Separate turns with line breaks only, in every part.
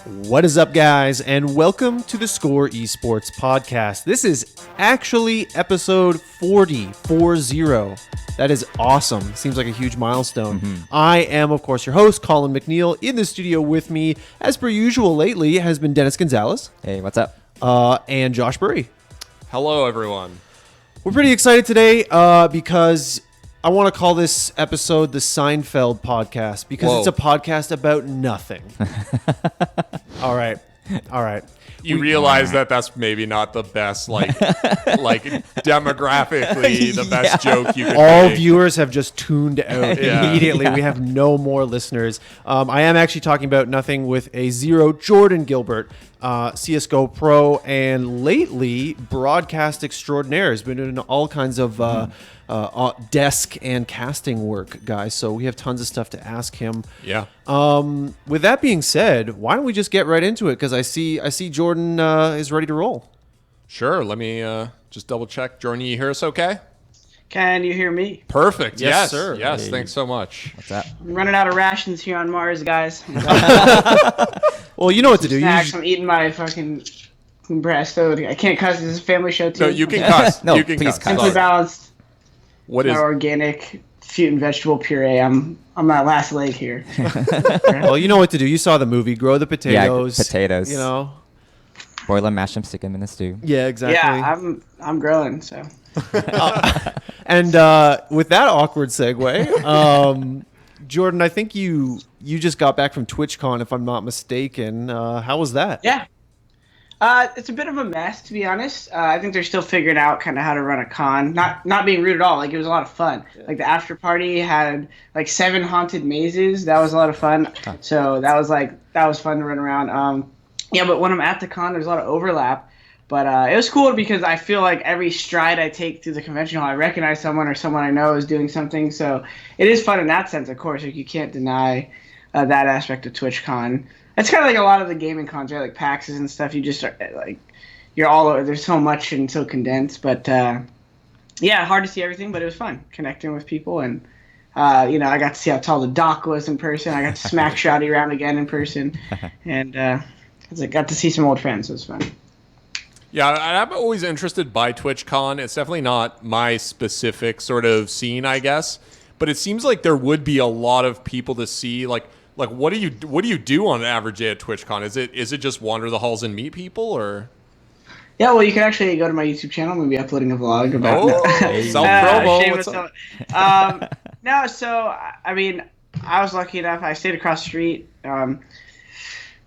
What is up, guys, and welcome to the theScore eSports podcast. This is actually episode 40. That is awesome. Seems like a huge milestone. I am, of course, your host, Colin McNeil. In the studio with me, as per usual lately, has been Dennis Gonzalez.
Hey, what's up?
And Josh Burry.
Hello, everyone. We're
pretty excited today because I want to call this episode the Seinfeld podcast because it's a podcast about nothing. All right.
You realize that that's maybe not the best, like demographically, the best joke you could
All
make.
viewers have just tuned out immediately. We have no more listeners. I am actually talking about nothing with a zero. Jordan Gilbert, CSGO pro, and lately broadcast extraordinaire. Has been doing all kinds of desk and casting work, guys. So we have tons of stuff to ask him.
Yeah.
With that being said, why don't we just get right into it? Because I see Jordan is ready to roll.
Sure. Let me just double check. Jordan, you hear us okay?
Can you hear me?
Perfect.
Yes,
Yes,
sir.
Yes,
Hey.
thanks so much.
What's up?
I'm running out of rations here on Mars, guys.
Well, you know what to do.
Snacks. I'm eating my fucking breast. So I can't cuss. This is a family show too.
No, you can cuss.
No,
you can
please
cuss.
cuss.
Simply
Sorry.
balanced.
What is?
Organic fruit and vegetable puree. I'm my last leg here.
Well, you know what to do. You saw the movie. Grow the potatoes.
Yeah, potatoes.
You know.
Boil them, mash them, stick them in the stew.
Yeah, exactly.
Yeah, I'm growing. So
And with that awkward segue, Jordan, I think you just got back from TwitchCon, if I'm not mistaken. How was that?
yeah. It's a bit of a mess, to be honest. I think they're still figuring out kind of how to run a con. Not being rude at all. Like, it was a lot of fun. Like, the after party had like 7 haunted mazes. That was a lot of fun. So that was fun to run around. Yeah, but when I'm at the con, there's a lot of overlap. But it was cool because I feel like every stride I take through the convention hall, I recognize someone or someone I know is doing something. So it is fun in that sense, of course. Like, you can't deny that aspect of TwitchCon. It's kind of like a lot of the gaming cons, right? Like PAXs and stuff. You just are, like, you're all over. There's so much and so condensed. But yeah, hard to see everything, but it was fun connecting with people. And I got to see how tall the dock was in person. I got to smack Shotty around again in person, and I got to see some old friends. It was fun.
Yeah, I'm always interested by TwitchCon. It's definitely not my specific sort of scene, I guess. But it seems like there would be a lot of people to see. Like what do you do on an average day at TwitchCon? Is it just wander the halls and meet people, or?
Yeah, well, you can actually go to my YouTube channel. I'm going to be uploading a vlog about
self-promo.
shameless No, so, I mean, I was lucky enough. I stayed across the street,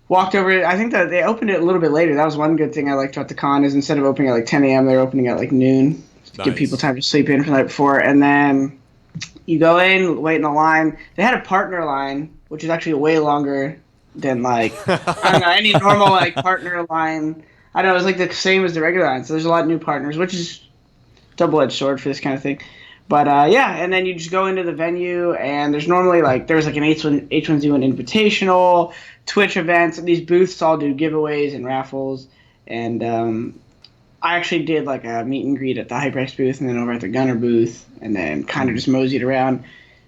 walked over. I think that they opened it a little bit later. That was one good thing I liked about the con is instead of opening at like 10 a.m., they're opening at like noon to give people time to sleep in for the night before. And then you go in, wait in the line. They had a partner line, which is actually way longer than like I don't know, any normal like partner line. I don't know, it was like the same as the regular line. So there's a lot of new partners, which is double-edged sword for this kind of thing. But yeah, and then you just go into the venue, and there's normally there's like an H1Z1 Invitational, Twitch events, and these booths all do giveaways and raffles. And I actually did like a meet and greet at the HyperX booth, and then over at the Gunner booth, and then kind of just moseyed around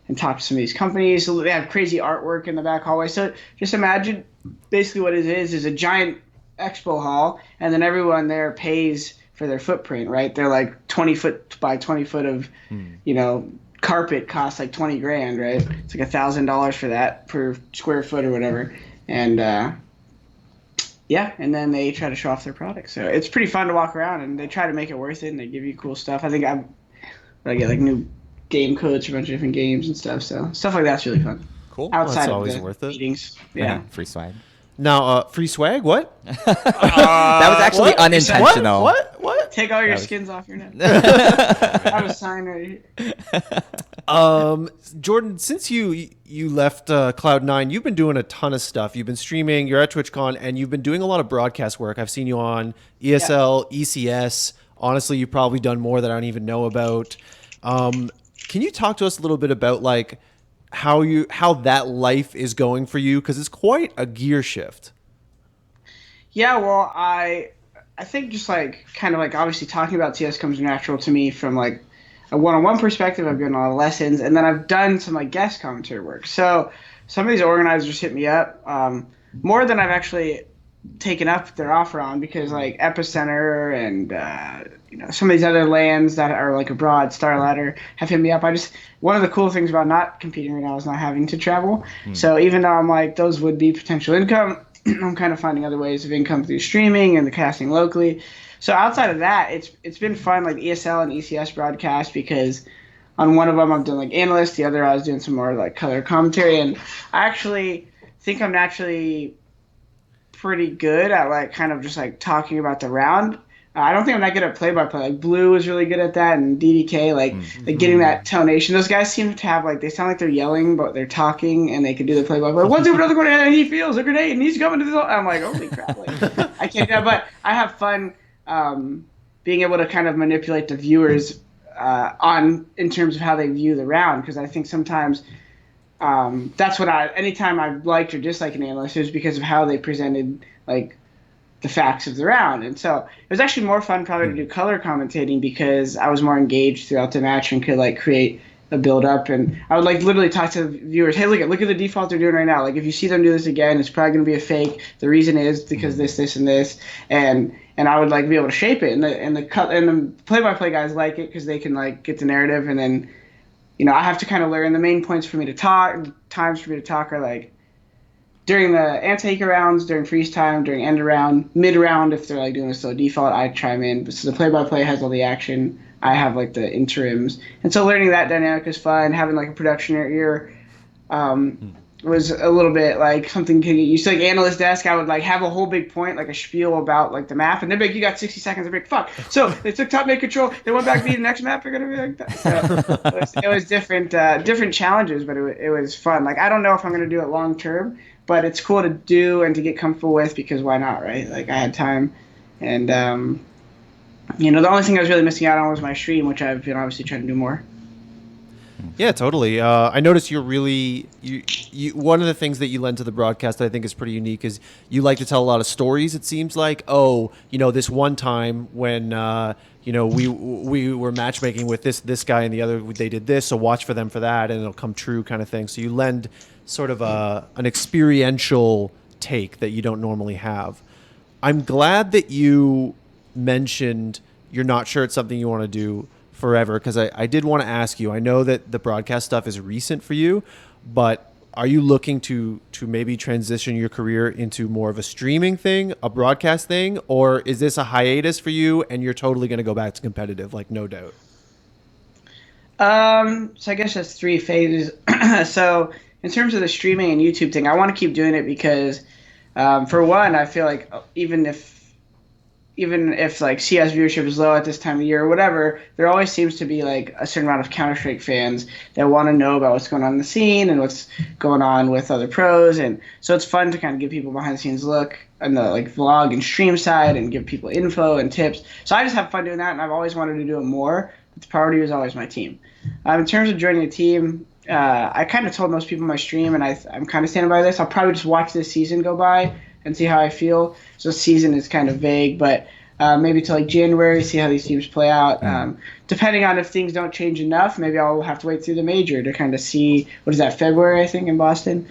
and talked to some of these companies. So they have crazy artwork in the back hallway. So just imagine basically what it is a giant expo hall, and then everyone there pays for their footprint, right? They're like 20 foot by 20 foot of, carpet costs like $20,000, right? It's like $1,000 for that per square foot or whatever. And yeah, and then they try to show off their products. So it's pretty fun to walk around, and they try to make it worth it, and they give you cool stuff. I think I get like new game codes for a bunch of different games and stuff. So stuff like that's really fun.
Cool.
Outside
That's
of
always
the
worth it.
meetings. Yeah.
Free swag.
Now, free swag? What?
That was actually
what?
unintentional.
What?
Take all your skins off your neck. I have a sign right here.
Jordan, since you left Cloud9, you've been doing a ton of stuff. You've been streaming, you're at TwitchCon, and you've been doing a lot of broadcast work. I've seen you on ESL, ECS. Honestly, you've probably done more that I don't even know about. Can you talk to us a little bit about like how that life is going for you? Because it's quite a gear shift.
Yeah, well, I think just like kind of like obviously talking about CS comes natural to me from like a one-on-one perspective. I've given a lot of lessons, and then I've done some like guest commentary work. So some of these organizers hit me up. more than I've actually taken up their offer on, because like Epicenter and some of these other lands that are like abroad, Star Ladder, have hit me up. One of the cool things about not competing right now is not having to travel. So even though I'm like those would be potential income, I'm kind of finding other ways of income through streaming and the casting locally. So outside of that, it's been fun, like ESL and ECS broadcast, because on one of them I'm doing like analyst, the other I was doing some more like color commentary, and I actually think I'm naturally pretty good at like kind of just like talking about the round. I don't think I'm that good at play-by-play. Like Blue is really good at that, and DDK, like getting that tonation. Those guys seem to have like, they sound like they're yelling, but they're talking, and they can do the play-by-play. One, two, another grenade, and he feels a grenade, and he's coming to the zone. I'm like, holy crap! Like, I can't do that, but I have fun being able to kind of manipulate the viewers in terms of how they view the round, because I think sometimes that's what anytime I've liked or disliked an analyst, it was because of how they presented like the facts of the round. And so it was actually more fun probably to do color commentating, because I was more engaged throughout the match and could like create a build up, and I would like literally talk to the viewers, hey, look at the default they're doing right now. Like if you see them do this again, it's probably going to be a fake. The reason is because this and this, and I would like be able to shape it, and the play-by-play guys like it because they can like get the narrative, and then I have to kind of learn the main points for me to talk. Times for me to talk are like during the anti-eco rounds, during freeze time, during end round, mid round. If they're like doing a slow default, I chime in. So the play-by-play has all the action. I have like the interims, and so learning that dynamic is fun. Having like a production ear was a little bit like something to get used to. Like analyst desk, I would like have a whole big point, like a spiel about like the map, and they're like, you got 60 seconds. I'm like, fuck. So they took top mid control. They went back to the next map. They're gonna be like that. So it was different challenges, but it was fun. Like I don't know if I'm gonna do it long term, but it's cool to do and to get comfortable with, because why not, right? Like I had time, and the only thing I was really missing out on was my stream, which I've been obviously trying to do more.
Yeah, totally. I noticed you're really you. One of the things that you lend to the broadcast that I think is pretty unique is you like to tell a lot of stories. It seems like, this one time when we were matchmaking with this guy and the other, they did this, so watch for them for that, and it'll come true, kind of thing. So you lend sort of an experiential take that you don't normally have. I'm glad that you mentioned you're not sure it's something you want to do forever, because I did want to ask you, I know that the broadcast stuff is recent for you, but are you looking to maybe transition your career into more of a streaming thing, a broadcast thing, or is this a hiatus for you and you're totally going to go back to competitive, like no doubt?
So I guess that's three phases. So in terms of the streaming and YouTube thing, I want to keep doing it because for one, I feel like even if like CS viewership is low at this time of year or whatever, there always seems to be like a certain amount of Counter-Strike fans that want to know about what's going on in the scene and what's going on with other pros. And so it's fun to kind of give people behind the scenes look on the like vlog and stream side and give people info and tips. So I just have fun doing that, and I've always wanted to do it more, but the priority was always my team. In terms of joining a team, I kind of told most people in my stream, and I'm kind of standing by this, I'll probably just watch this season go by and see how I feel. So season is kind of vague, but maybe till like January, see how these teams play out. Depending on if things don't change enough, maybe I'll have to wait through the major to kind of see, what is that, February, I think, in Boston?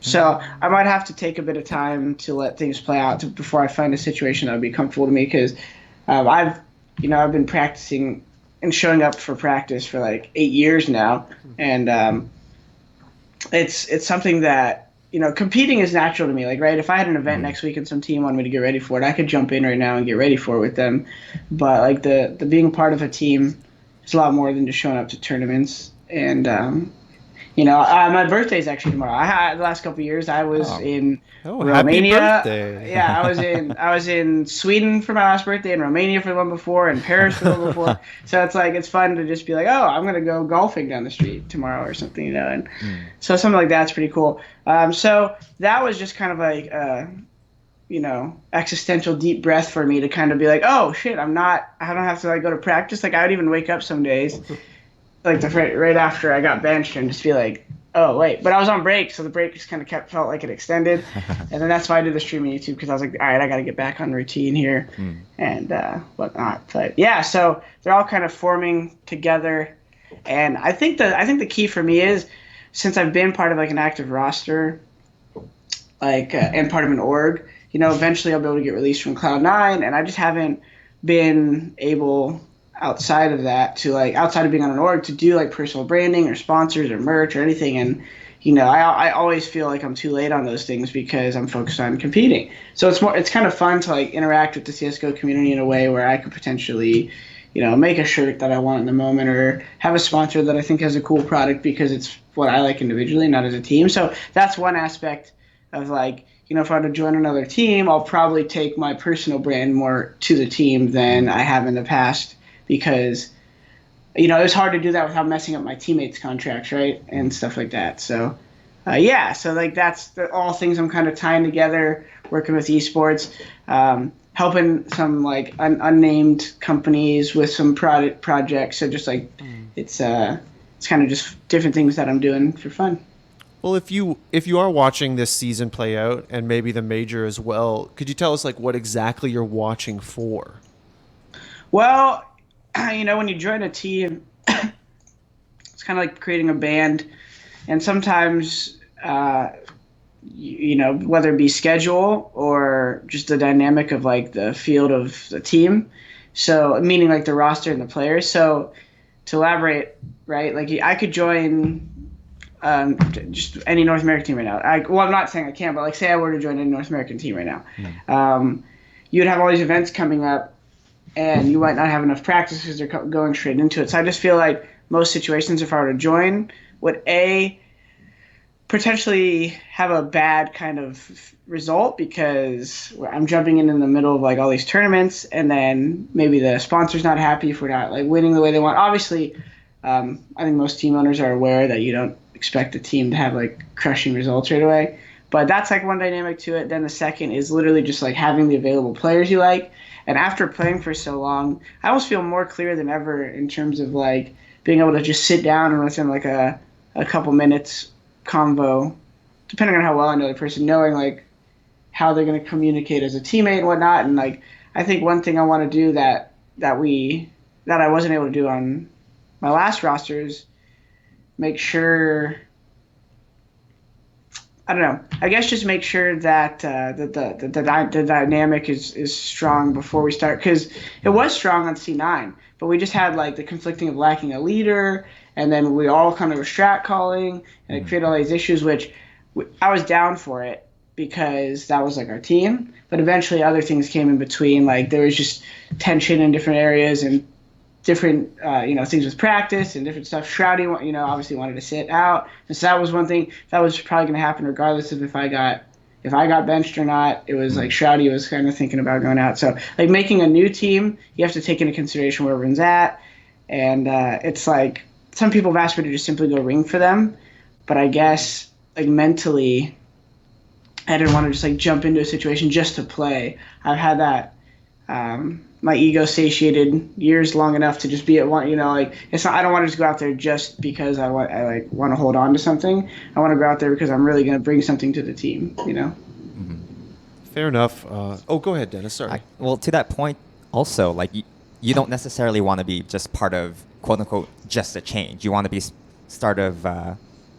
So I might have to take a bit of time to let things play out before I find a situation that would be comfortable to me, because I've been practicing and showing up for practice for like 8 years now, and it's something that, competing is natural to me. Like, right, if I had an event next week and some team wanted me to get ready for it, I could jump in right now and get ready for it with them. But like the being part of a team is a lot more than just showing up to tournaments. And my birthday is actually tomorrow. I had the last couple of years I was in Romania.
Happy birthday.
Yeah, I was in Sweden for my last birthday, in Romania for the one before, and Paris for the one before. So it's fun to just be like, oh, I'm gonna go golfing down the street tomorrow or something, and so something like that's pretty cool. So that was just kind of like existential deep breath for me to kind of be like, oh shit, I don't have to like go to practice. Like I would even wake up some days like right after I got benched and just be like, oh wait, but I was on break, so the break just kind of felt like it extended, and then that's why I did the streaming YouTube, because I was like, all right, I got to get back on routine here and whatnot. But yeah, so they're all kind of forming together, and I think the key for me is, since I've been part of like an active roster, and part of an org, eventually I'll be able to get released from Cloud9, and I just haven't been able outside of that to outside of being on an org to do like personal branding or sponsors or merch or anything. And I always feel like I'm too late on those things because I'm focused on competing. So it's kind of fun to like interact with the CS:GO community in a way where I could potentially make a shirt that I want in the moment or have a sponsor that I think has a cool product because it's what I like individually, not as a team. So that's one aspect of if I were to join another team, I'll probably take my personal brand more to the team than I have in the past because, it was hard to do that without messing up my teammates' contracts, right, and stuff like that. So, that's all things I'm kind of tying together, working with eSports, helping some unnamed companies with some projects. So just it's kind of just different things that I'm doing for fun.
Well, if you are watching this season play out and maybe the major as well, could you tell us what exactly you're watching for?
Well, when you join a team, it's kind of like creating a band, and sometimes whether it be schedule or just the dynamic of the field of the team. So meaning the roster and the players. So to elaborate, right? I could join just any North American team right now. I'm not saying I can, but say I were to join a North American team right now. You'd have all these events coming up, and you might not have enough practice because they're going straight into it. So I just feel like most situations, if I were to join, would potentially have a bad kind of result because I'm jumping in the middle of all these tournaments, and then maybe the sponsor's not happy if we're not winning the way they want. Obviously, I think most team owners are aware that you don't expect a team to have crushing results right away. But that's one dynamic to it. Then the second is literally just having the available players you like. And after playing for so long, I almost feel more clear than ever in terms of being able to just sit down and within a couple minutes convo, depending on how well I know the person, knowing how they're going to communicate as a teammate and whatnot. And I think one thing I want to do that I wasn't able to do on my last roster is make sure, I don't know, I guess just make sure that the dynamic is strong before we start, because it was strong on C9, but we just had the conflicting of lacking a leader, and then we all kind of were strat calling, and it created all these issues, which I was down for it because that was our team, but eventually other things came in between. There was just tension in different areas and different things with practice and different stuff. Shroudy obviously wanted to sit out, and so that was one thing that was probably going to happen regardless of if I got benched or not. It was Shroudy was kind of thinking about going out. So making a new team, you have to take into consideration where everyone's at, and it's some people have asked me to just simply go ring for them, but I guess mentally I didn't want to just jump into a situation just to play. I've had that my ego satiated years long enough to just be at one. It's not. I don't want to just go out there just because I want to hold on to something. I want to go out there because I'm really going to bring something to the team.
Fair enough. Go ahead, Dennis. Sorry.
Well, to that point, also you don't necessarily want to be just part of quote unquote just a change. You want to be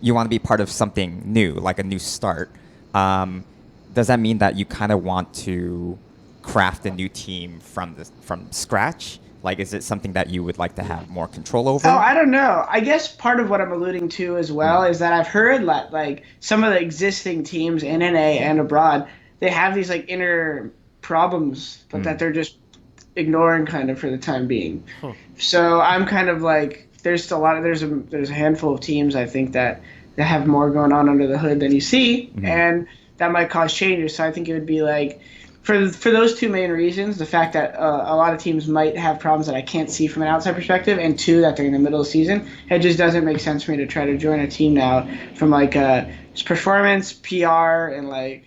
you want to be part of something new, like a new start. Does that mean that you kind of want to craft a new team from scratch? Is it something that you would like to have more control over?
Oh, I don't know. I guess part of what I'm alluding to as well is that I've heard that some of the existing teams in NA and abroad, they have these inner problems, but that they're just ignoring kind of for the time being. Huh. So I'm kind of there's a handful of teams I think that have more going on under the hood than you see, and that might cause changes. So I think it would be for those two main reasons, the fact that a lot of teams might have problems that I can't see from an outside perspective, and two, that they're in the middle of the season, it just doesn't make sense for me to try to join a team now from just performance, PR, and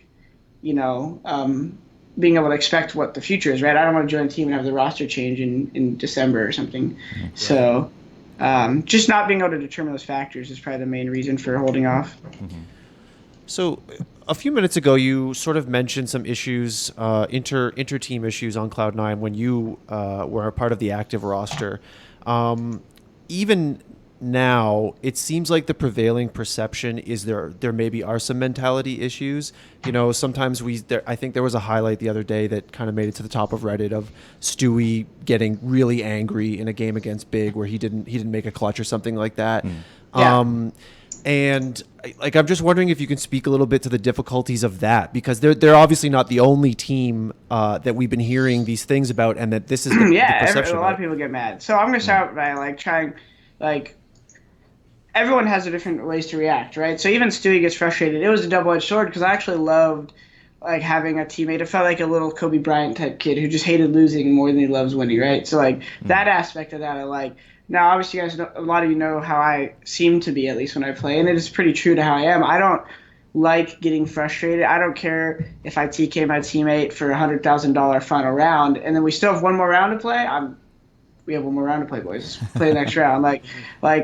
being able to expect what the future is, right? I don't want to join a team and have the roster change in December or something. Right. So just not being able to determine those factors is probably the main reason for holding off.
Mm-hmm. So a few minutes ago, you sort of mentioned some issues, inter-team issues on Cloud9 when you were a part of the active roster. Even now, it seems like the prevailing perception is there maybe are some mentality issues. You know, sometimes I think there was a highlight the other day that kind of made it to the top of Reddit of Stewie getting really angry in a game against Big where he didn't make a clutch or something like that.
Yeah.
And like, I'm just wondering if you can speak a little bit to the difficulties of that, because they're obviously not the only team that we've been hearing these things about, and that this is the perception.
A lot of people get mad. So I'm gonna start by like trying, like, everyone has a different ways to react, right? So even Stewie gets frustrated. It was a double-edged sword because I actually loved like having a teammate. It felt like a little Kobe Bryant type kid who just hated losing more than he loves winning, right? So like that aspect of that I like. Now, obviously, you guys know, a lot of you know how I seem to be, at least when I play, and it is pretty true to how I am. I don't like getting frustrated. I don't care if I TK my teammate for a $100,000 final round, and then we still have one more round to play. We have one more round to play, boys. Play the next round. Like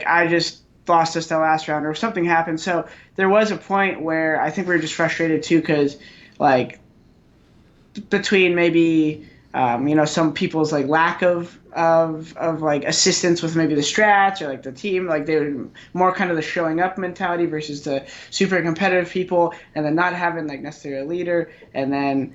I just lost us the last round, or something happened. So there was a point where I think we were just frustrated too, because like between maybe some people's like lack of like assistance with maybe the strats or like the team, like they were more kind of the showing up mentality versus the super competitive people, and then not having like necessarily a leader, and then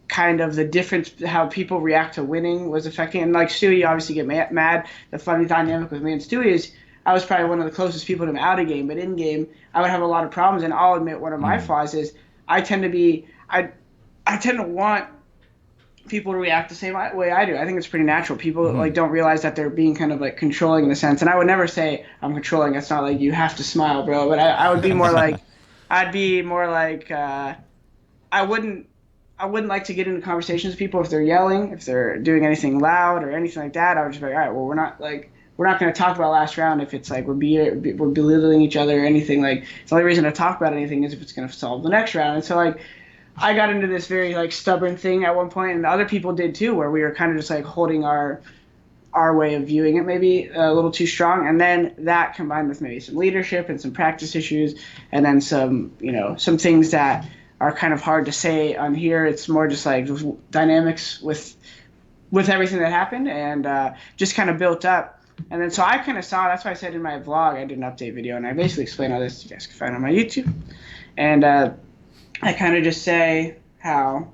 kind of the difference how people react to winning was affecting. And like Stewie obviously get mad. The funny dynamic with me and Stewie is I was probably one of the closest people to him out of game, but in game I would have a lot of problems. And I'll admit one of my flaws is I tend to want people to react the same way I do. I think it's pretty natural. People like don't realize that they're being kind of like controlling in a sense. And I would never say I'm controlling. It's not like you have to smile, bro. But I would be more like, I wouldn't like to get into conversations with people if they're yelling, if they're doing anything loud or anything like that. I would just be like, all right, well, we're not going to talk about last round if it's like we're belittling each other or anything. Like the only reason to talk about anything is if it's going to solve the next round. And so like I got into this very like stubborn thing at one point, and other people did too, where we were kind of just like holding our way of viewing it maybe a little too strong. And then that combined with maybe some leadership and some practice issues, and then some things that are kind of hard to say on here. It's more just like dynamics with everything that happened, and just kind of built up. And then so I kind of saw, that's why I said in my vlog I did an update video, and I basically explain all this. You guys can find it on my YouTube. And I kind of just say how,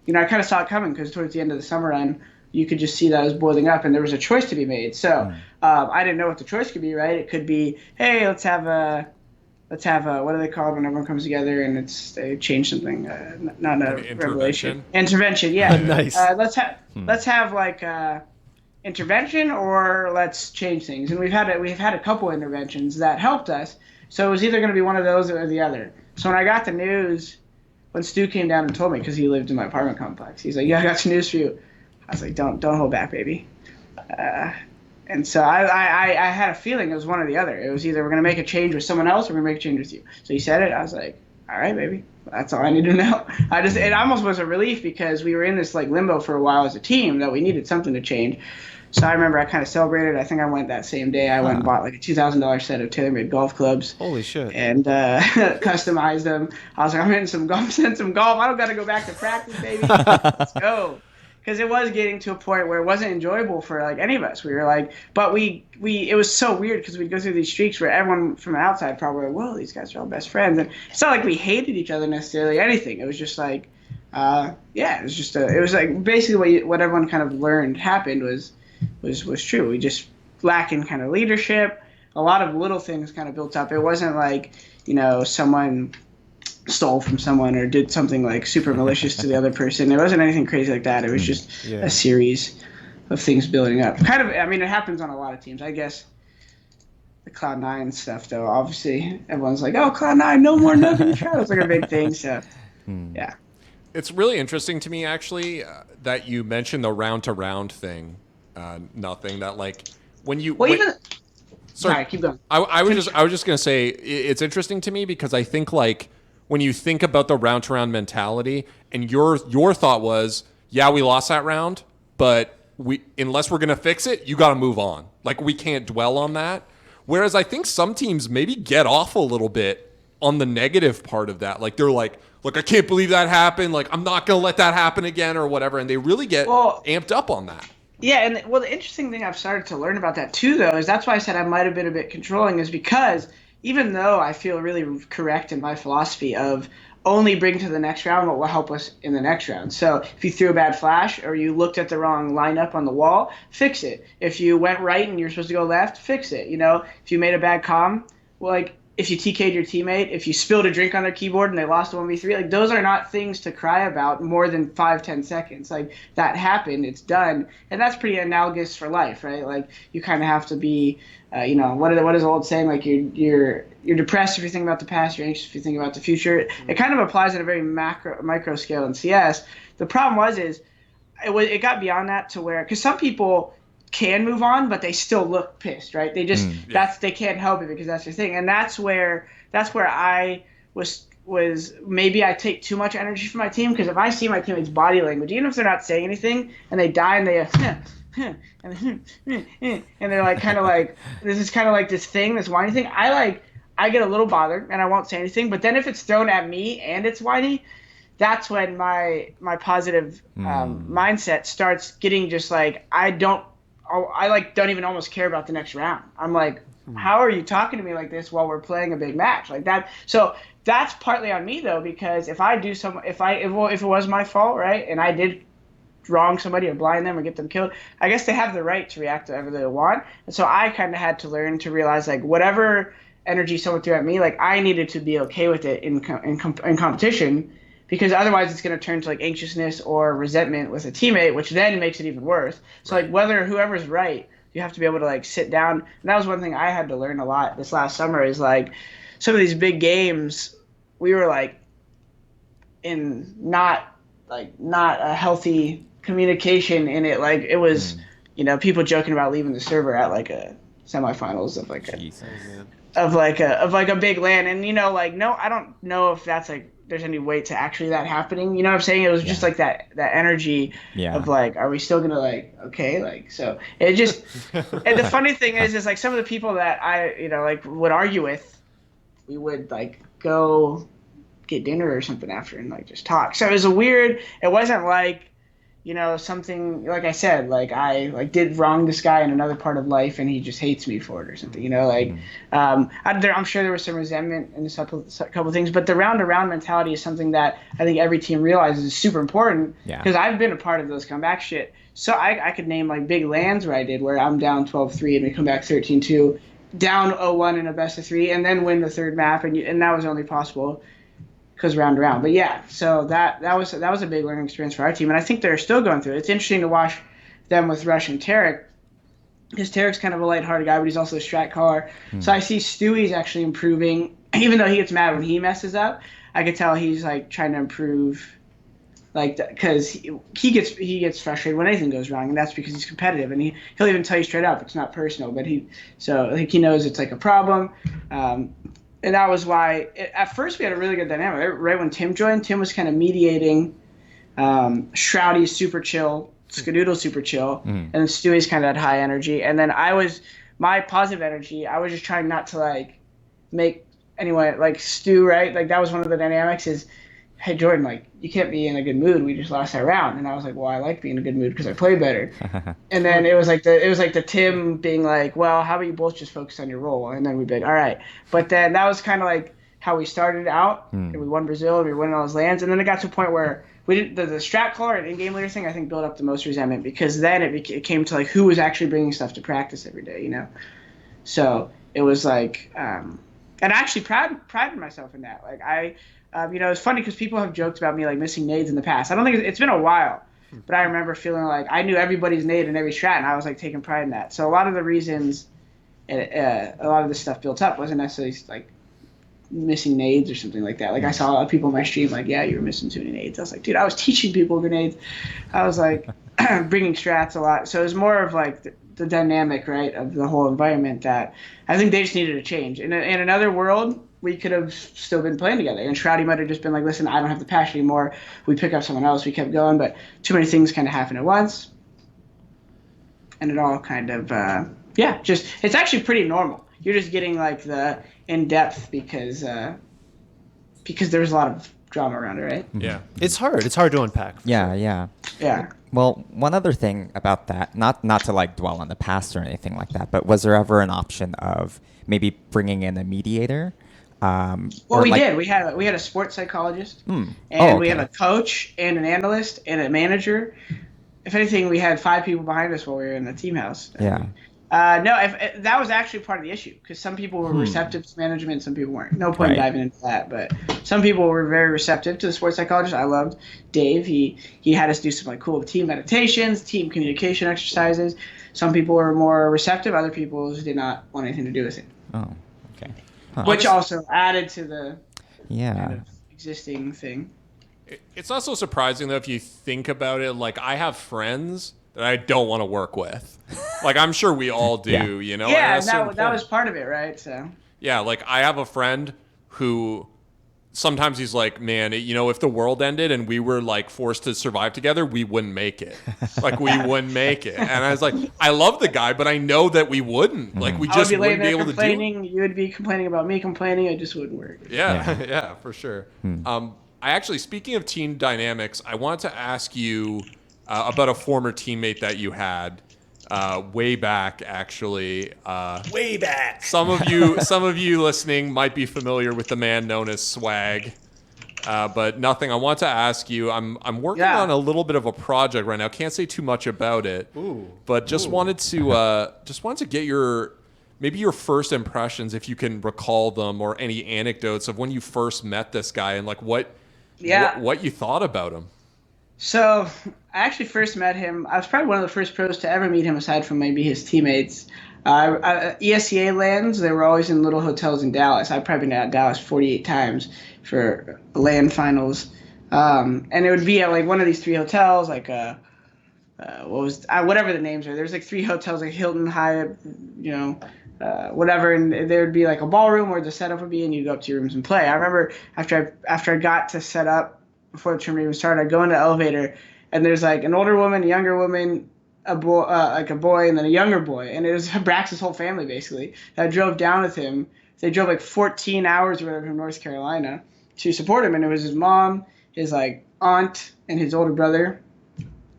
I kind of saw it coming, because towards the end of the summer run, you could just see that it was boiling up, and there was a choice to be made. So I didn't know what the choice could be, right? It could be, hey, let's have a what do they call it when everyone comes together and they change something? Not a revelation. Intervention, yeah.
Nice.
Let's have like intervention, or let's change things. And we've had a couple interventions that helped us. So it was either going to be one of those or the other. So when I got the news, when Stu came down and told me, because he lived in my apartment complex, he's like, "Yeah, I got some news for you." I was like, "Don't hold back, baby." And so I had a feeling it was one or the other. It was either we're going to make a change with someone else or we're going to make a change with you. So he said it. I was like, all right, baby. That's all I need to know. It almost was a relief, because we were in this like limbo for a while as a team that we needed something to change. So I remember I kind of celebrated. I think I went that same day. I went and bought like a $2,000 set of TaylorMade golf clubs.
Holy shit.
And customized them. I was like, I'm hitting some golf. I don't got to go back to practice, baby. Let's go. Because it was getting to a point where it wasn't enjoyable for like any of us. We were like, but it was so weird, because we'd go through these streaks where everyone from the outside probably like, whoa, these guys are all best friends. And it's not like we hated each other necessarily, anything. It was just like, it was like basically what everyone kind of learned happened was true. We just lack in kind of leadership. A lot of little things kind of built up. It wasn't like, someone stole from someone or did something like super malicious to the other person. It wasn't anything crazy like that. It was just a series of things building up. Kind of, I mean, it happens on a lot of teams. I guess the Cloud9 stuff, though, obviously everyone's like, oh, Cloud9, no more n0thing show. It's like a big thing. So, yeah.
It's really interesting to me, actually, that you mentioned the round-to-round thing, n0thing, that like when you...
Sorry, keep going.
I was just going to say, it's interesting to me because I think like when you think about the round-to-round mentality, and your thought was, yeah, we lost that round, but unless we're going to fix it, you got to move on. Like, we can't dwell on that. Whereas I think some teams maybe get off a little bit on the negative part of that. Like, they're like, look, I can't believe that happened. Like, I'm not going to let that happen again or whatever. And they really get amped up on that.
Yeah, and well, the interesting thing I've started to learn about that too, though, is that's why I said I might have been a bit controlling, is because even though I feel really correct in my philosophy of only bring to the next round what will help us in the next round. So if you threw a bad flash or you looked at the wrong lineup on the wall, fix it. If you went right and you're supposed to go left, fix it. You know, if you made a bad comm, well, like if you TK'd your teammate, if you spilled a drink on their keyboard and they lost a 1v3, like those are not things to cry about more than 5-10 seconds. Like that happened, it's done. And that's pretty analogous for life, right? Like you kind of have to be, you know, what is the old saying? Like you're depressed if you think about the past, you're anxious if you think about the future. It kind of applies at a very micro scale in CS. The problem is it got beyond that to where, because some people can move on, but they still look pissed, right? They just they can't help it because that's their thing, and that's where I was maybe I take too much energy from my team, because if I see my teammates' body language, even if they're not saying anything, and they die and they and they're like kind of like this is kind of like this whiny thing, I get a little bothered and I won't say anything, but then if it's thrown at me and it's whiny, that's when my positive mindset starts getting just like I don't even almost care about the next round. I'm like, how are you talking to me like this while we're playing a big match like that? So that's partly on me though, because if it was my fault, right, and I did wrong somebody or blind them or get them killed, I guess they have the right to react to whatever they want. And so I kind of had to learn to realize like whatever energy someone threw at me, like I needed to be okay with it in competition, because otherwise it's going to turn to like anxiousness or resentment with a teammate, which then makes it even worse. So like whoever's right, you have to be able to like sit down. And that was one thing I had to learn a lot this last summer, is like some of these big games, we were like in not a healthy communication in it. Like it was, you know, people joking about leaving the server at like a semifinals of like a big LAN, and you know, like no, I don't know if that's like there's any weight to actually that happening. You know what I'm saying? It was just like that energy of like, are we still gonna like, okay, like, so it just and the funny thing is like some of the people that I, you know, like would argue with, we would like go get dinner or something after and like just talk. So it wasn't like, you know, something like I said, like I like did wrong this guy in another part of life and he just hates me for it or something, you know, like I'm sure there was some resentment in a couple of things, but the round to round mentality is something that I think every team realizes is super important, because I've been a part of those comeback shit. So I could name like big lands where I'm down 12-3 and we come back 13-2, down 0-1 in a best of 3, and then win the third map, and that was only possible because round to round. But yeah, so that was a big learning experience for our team, and I think they're still going through it. It's interesting to watch them with Rush and Tarek, because Tarek's kind of a lighthearted guy, but he's also a strat caller. So I see Stewie's actually improving, even though he gets mad when he messes up. I could tell he's like trying to improve, like, because he gets frustrated when anything goes wrong, and that's because he's competitive, and he'll even tell you straight up it's not personal, but he knows it's like a problem. And that was why, at first, we had a really good dynamic. Right when Tim joined, Tim was kind of mediating. Shroudy's super chill, Skadoodle's super chill, and then Stewie's kind of had high energy. And then my positive energy, I was just trying not to, like, make anyone, like, Stu, right? Like, that was one of the dynamics is, hey, Jordan, like, you can't be in a good mood. We just lost that round. And I was like, well, I like being in a good mood because I play better. And then it was like the Tim being like, well, how about you both just focus on your role? And then we'd be like, all right. But then that was kind of like how we started out. And we won Brazil, and we were winning all those lands. And then it got to a point where we didn't, the strat caller and in-game leader thing, I think, built up the most resentment, because then it came to like who was actually bringing stuff to practice every day, you know? So it was like, and I actually prided myself in that. Like you know, it's funny because people have joked about me like missing nades in the past. I don't think it's been a while, but I remember feeling like I knew everybody's nade in every strat, and I was like taking pride in that. So a lot of the reasons, a lot of this stuff built up wasn't necessarily like missing nades or something like that. Like I saw a lot of people in my stream like, yeah, you were missing too many nades. I was like, dude, I was teaching people grenades. I was like bringing strats a lot. So it was more of like the dynamic, right, of the whole environment that I think they just needed to change. In another world, we could have still been playing together. And Shroudy might have just been like, listen, I don't have the passion anymore. We pick up someone else. We kept going, but too many things kind of happened at once. And it all kind of, it's actually pretty normal. You're just getting like the in-depth because there's a lot of drama around it, right?
Yeah.
It's hard to unpack.
Yeah.
Yeah.
Well, one other thing about that, not to like dwell on the past or anything like that, but was there ever an option of maybe bringing in a mediator?
Well,
Or
we
like,
did. We had a sports psychologist,
Oh,
and we had
okay.
a coach and an analyst and a manager. If anything, we had 5 people behind us while we were in the team house.
Yeah.
No, if that was actually part of the issue because some people were receptive to management, some people weren't. No point in
Right.
diving into that, but some people were very receptive to the sports psychologist. I loved Dave. He had us do some like cool team meditations, team communication exercises. Some people were more receptive. Other people did not want anything to do with it,
Oh, okay. Huh.
which also added to the
Yeah.
kind of existing thing.
It's not so surprising though if you think about it. Like I have friends that I don't want to work with. Like I'm sure we all do,
Yeah.
you know.
Yeah,
At a certain
that
point.
was part of it, right? So
Yeah, like I have a friend who sometimes he's like, man, if the world ended and we were like forced to survive together, we wouldn't make it. Like we wouldn't make it. And I was like, I love the guy, but I know that we wouldn't. Like we
I would
just
be laying
wouldn't be
there
able to do it.
complaining. You would be complaining about me complaining. It just wouldn't work.
Yeah, yeah, for sure. I actually, speaking of team dynamics, I wanted to ask you about a former teammate that you had way back. Actually,
Way back.
some of you listening might be familiar with the man known as Swag. But nothing. I want to ask you. I'm working on a little bit of a project right now. Can't say too much about it. But just wanted to get your first impressions, if you can recall them, or any anecdotes of when you first met this guy and like what you thought about him.
So I actually first met him. I was probably one of the first pros to ever meet him, aside from maybe his teammates. ESCA lands, they were always in little hotels in Dallas. I've probably been at Dallas 48 times for land finals. And it would be at like one of these 3 hotels, like whatever the names are. There's like 3 hotels, like Hilton, Hyatt, whatever, and there would be like a ballroom where the setup would be, and you'd go up to your rooms and play. I remember after I got to set up before the tournament even started, I'd go in the elevator, and there's like an older woman, a younger woman, a boy, and then a younger boy, and it was Brax's whole family basically that drove down with him. They drove like 14 hours or whatever from North Carolina to support him, and it was his mom, his like aunt, and his older brother,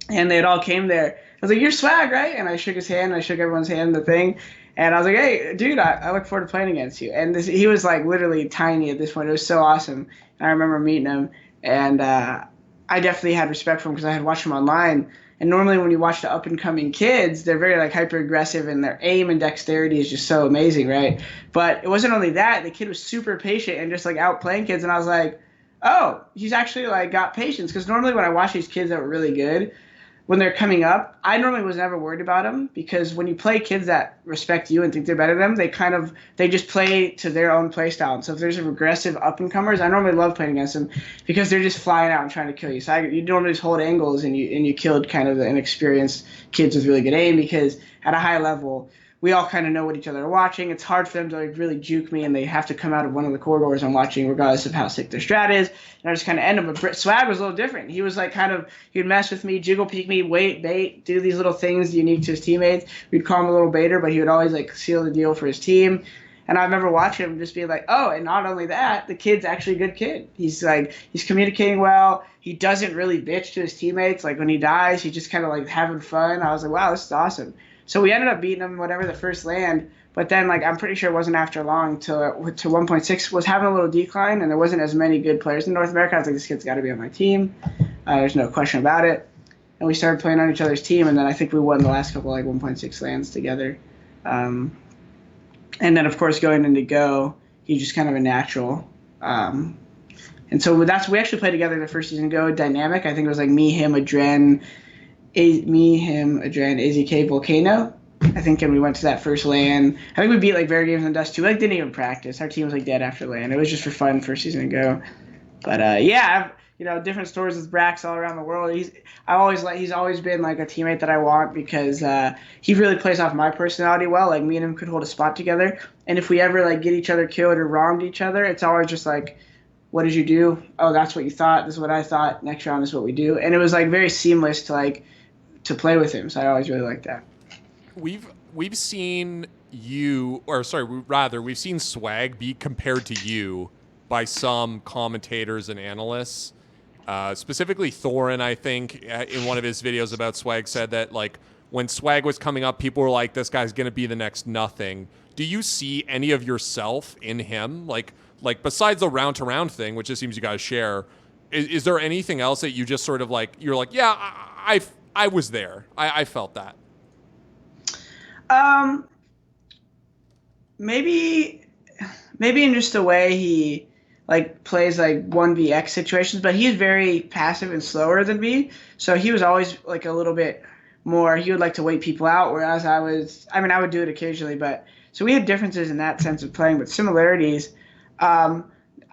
and they had all came there. I was like, "You're Swag, right?" And I shook his hand, and I shook everyone's hand, the thing. And I was like, "Hey, dude, I look forward to playing against you." And he was like literally tiny at this point. It was so awesome. And I remember meeting him, and I definitely had respect for him because I had watched him online. And normally when you watch the up-and-coming kids, they're very like hyper-aggressive, and their aim and dexterity is just so amazing, right? But it wasn't only that. The kid was super patient and just like outplaying kids. And I was like, oh, he's actually like got patience. Because normally when I watch these kids that were really good, when they're coming up, I normally was never worried about them, because when you play kids that respect you and think they're better than them, they just play to their own play style. And so if there's aggressive up-and-comers, I normally love playing against them because they're just flying out and trying to kill you. So you normally just hold angles, and you killed kind of the inexperienced kids with really good aim, because at a high level, we all kind of know what each other are watching. It's hard for them to like really juke me, and they have to come out of one of the corridors I'm watching regardless of how sick their strat is. And I just kind of end them. But Swag was a little different. He was like he'd mess with me, jiggle peek me, wait, bait, do these little things unique to his teammates. We'd call him a little baiter, but he would always like seal the deal for his team. And I remember watching him just be like, oh, and not only that, the kid's actually a good kid. He's communicating well. He doesn't really bitch to his teammates. Like when he dies, he's just kind of like having fun. I was like, wow, this is awesome. So we ended up beating him whatever the first land, but then like I'm pretty sure it wasn't after long to 1.6 was having a little decline, and there wasn't as many good players in North America. I was like, this kid's got to be on my team. There's no question about it. And we started playing on each other's team, and then I think we won the last couple like 1.6 lands together. And then of course going into Go, he's just kind of a natural. And so we actually played together the first season Go dynamic. I think it was like me, him, Adren, AZK, Volcano, I think, and we went to that first LAN. I think we beat like Very Games and Dust 2. Like didn't even practice. Our team was like dead after LAN. It was just for fun first season ago. But I've different stories with Brax all around the world. He's always been like a teammate that I want, because he really plays off my personality well. Like me and him could hold a spot together, and if we ever like get each other killed or wronged each other, it's always just like, what did you do? Oh, that's what you thought. This is what I thought. Next round is what we do. And it was like very seamless to play with him. So I always really liked that.
We've seen we've seen Swag be compared to you by some commentators and analysts. Specifically, Thorin, I think, in one of his videos about Swag said that like when Swag was coming up, people were like, "This guy's gonna be the next n0thing." Do you see any of yourself in him? Like besides the round to round thing, which it seems you guys share, is there anything else that you just sort of like you're like, yeah, I was there, I felt that.
Maybe in just the way he like plays like 1vx situations, but he's very passive and slower than me. So he was always like a little bit more, he would like to wait people out, whereas I would do it occasionally, but so we had differences in that sense of playing, but similarities. I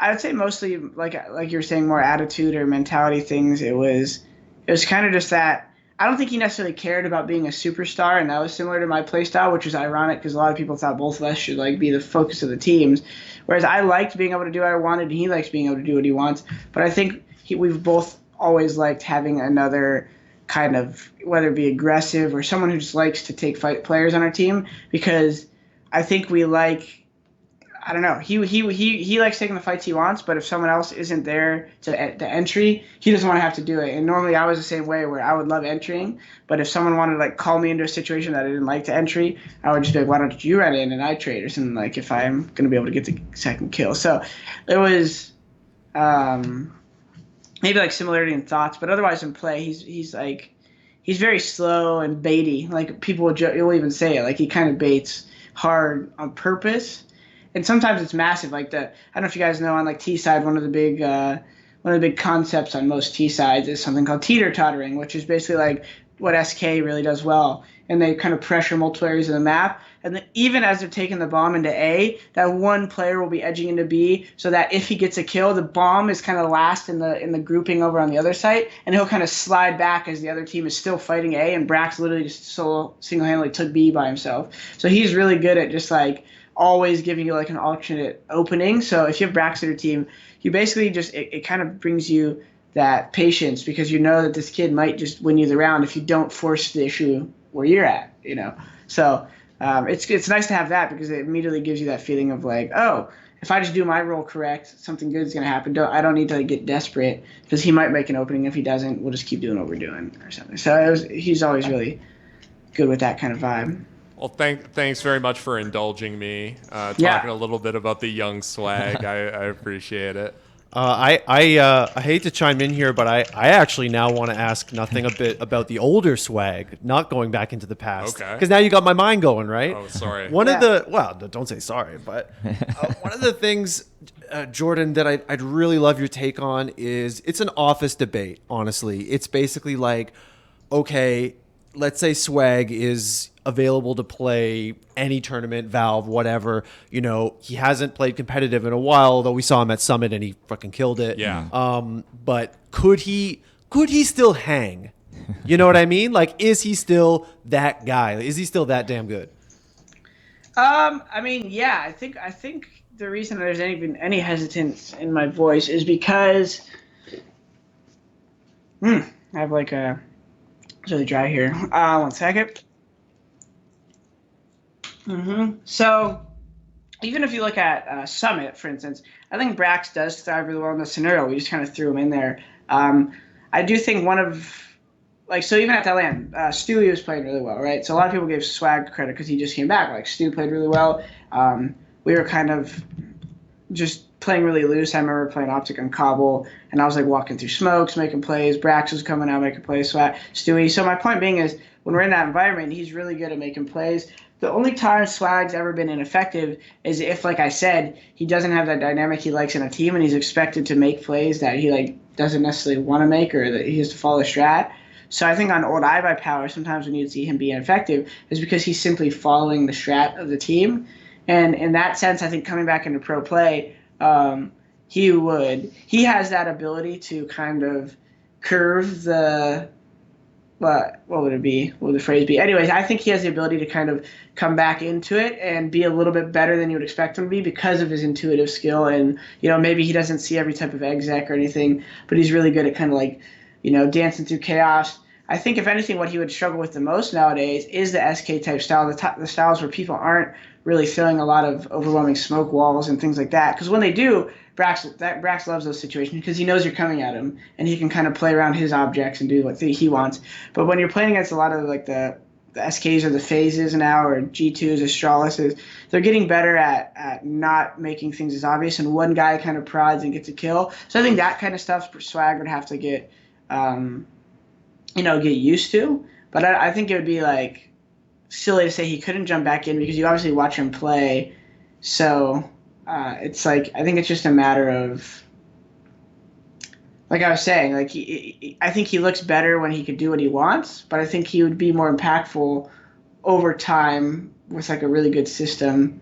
would say mostly like you were saying, more attitude or mentality things. It was kind of just that. I don't think he necessarily cared about being a superstar, and that was similar to my play style, which was ironic because a lot of people thought both of us should like be the focus of the teams. Whereas I liked being able to do what I wanted, and he likes being able to do what he wants. But I think we've both always liked having another kind of, whether it be aggressive or someone who just likes to take fight players on our team, because I think we like, I don't know. He likes taking the fights he wants, but if someone else isn't there to entry, he doesn't want to have to do it. And normally I was the same way, where I would love entering, but if someone wanted to like call me into a situation that I didn't like to entry, I would just be like, why don't you run in and I trade or something, like if I'm going to be able to get the second kill. So it was maybe like similarity in thoughts, but otherwise in play, he's very slow and baity. Like people will even say it, like he kind of baits hard on purpose. And sometimes it's massive. Like I don't know if you guys know, on like T side, one of the big concepts on most T sides is something called teeter-tottering, which is basically like what SK really does well. And they kind of pressure multiple areas of the map. And then even as they're taking the bomb into A, that one player will be edging into B, so that if he gets a kill, the bomb is kind of last in the grouping over on the other side, and he'll kind of slide back as the other team is still fighting A, and Brax literally just single-handedly took B by himself. So he's really good at just like always giving you like an alternate opening. So if you have Brax on your team, you basically just it kind of brings you that patience, because you know that this kid might just win you the round if you don't force the issue where you're at, you know. So it's nice to have that, because it immediately gives you that feeling of like, oh, if I just do my role correct, something good is going to happen. I don't need to like, get desperate, because he might make an opening. If he doesn't, we'll just keep doing what we're doing or something. So he's always really good with that kind of vibe.
Well, thanks very much for indulging me, talking a little bit about the young Swag. I appreciate it.
I hate to chime in here, but I actually now want to ask n0thing a bit about the older Swag, not going back into the past.
Okay.
Because now you got my mind going, right?
Oh, sorry.
Don't say sorry, but one of the things, Jordan, that I'd really love your take on is, it's an office debate, honestly. It's basically like, okay, let's say Swag is available to play any tournament, Valve, whatever. You know, he hasn't played competitive in a while, though we saw him at Summit and he fucking killed it.
Yeah.
But could he still hang? You know what I mean? Like, is he still that guy? Is he still that damn good?
I mean, yeah, I think the reason there's any hesitance in my voice is because I have like it's really dry here. 1 second. So even if you look at Summit, for instance, I think Brax does thrive really well in the scenario. We just kind of threw him in there. I do think so even at that land, Stewie was playing really well, right? So a lot of people gave Swag credit because he just came back. Like, Stu played really well. We were kind of just playing really loose. I remember playing Optic on Cobble, and I was like walking through smokes, making plays. Brax was coming out, making plays. Stewie. So my point being is, when we're in that environment, he's really good at making plays. The only time Swag's ever been ineffective is if, like I said, he doesn't have that dynamic he likes in a team, and he's expected to make plays that he like doesn't necessarily want to make, or that he has to follow a strat. So I think on old iBuy Power, sometimes when you see him be ineffective is because he's simply following the strat of the team. And in that sense, I think coming back into pro play, he has that ability to kind of curve the, what would it be? What would the phrase be? Anyways, I think he has the ability to kind of come back into it and be a little bit better than you would expect him to be because of his intuitive skill. And, you know, maybe he doesn't see every type of exec or anything, but he's really good at kind of like, you know, dancing through chaos. I think, if anything, what he would struggle with the most nowadays is the SK type style, the styles where people aren't really filling a lot of overwhelming smoke walls and things like that. Because when they do, Brax loves those situations because he knows you're coming at him and he can kind of play around his objects and do what he wants. But when you're playing against a lot of like the SKs or the phases now, or G2s or Straulises, they're getting better at not making things as obvious, and one guy kind of prods and gets a kill. So I think that kind of stuff Swag would have to get used to. But I think it would be like silly to say he couldn't jump back in, because you obviously watch him play. So it's like, I think it's just a matter of, like I was saying, like I think he looks better when he could do what he wants, but I think he would be more impactful over time with like a really good system,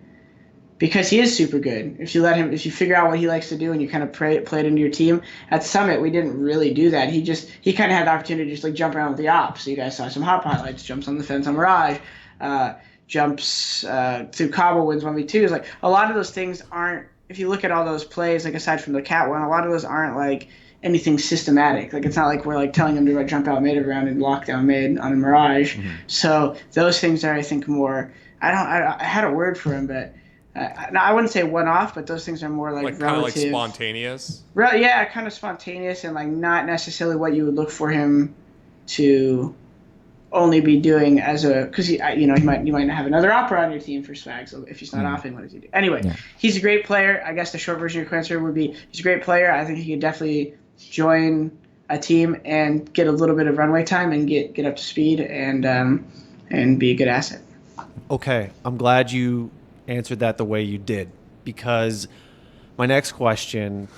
because he is super good. If you figure out what he likes to do and you kind of play it into your team. At Summit, we didn't really do that. He kind of had the opportunity to just like jump around with the ops. So you guys saw some hot highlights, jumps on the fence on Mirage, jumps through Cobble, wins 1v2s. Like a lot of those things aren't, if you look at all those plays, like aside from the cat one, a lot of those aren't like anything systematic. Like it's not like we're like telling him to jump out mid around and lock down mid on a Mirage. Mm-hmm. So those things are, I think, more, I had a word for him, but I wouldn't say one-off, but those things are more like
kind of like spontaneous.
Yeah, kind of spontaneous, and like not necessarily what you would look for him to only be doing as a, because you might not have another opera on your team for Swag. So if he's not offing, what does he do? Anyway, He's a great player. I guess the short version of your answer would be he's a great player. I think he could definitely join a team and get a little bit of runway time and get up to speed and be a good asset.
Okay, I'm glad you answered that the way you did, because my next question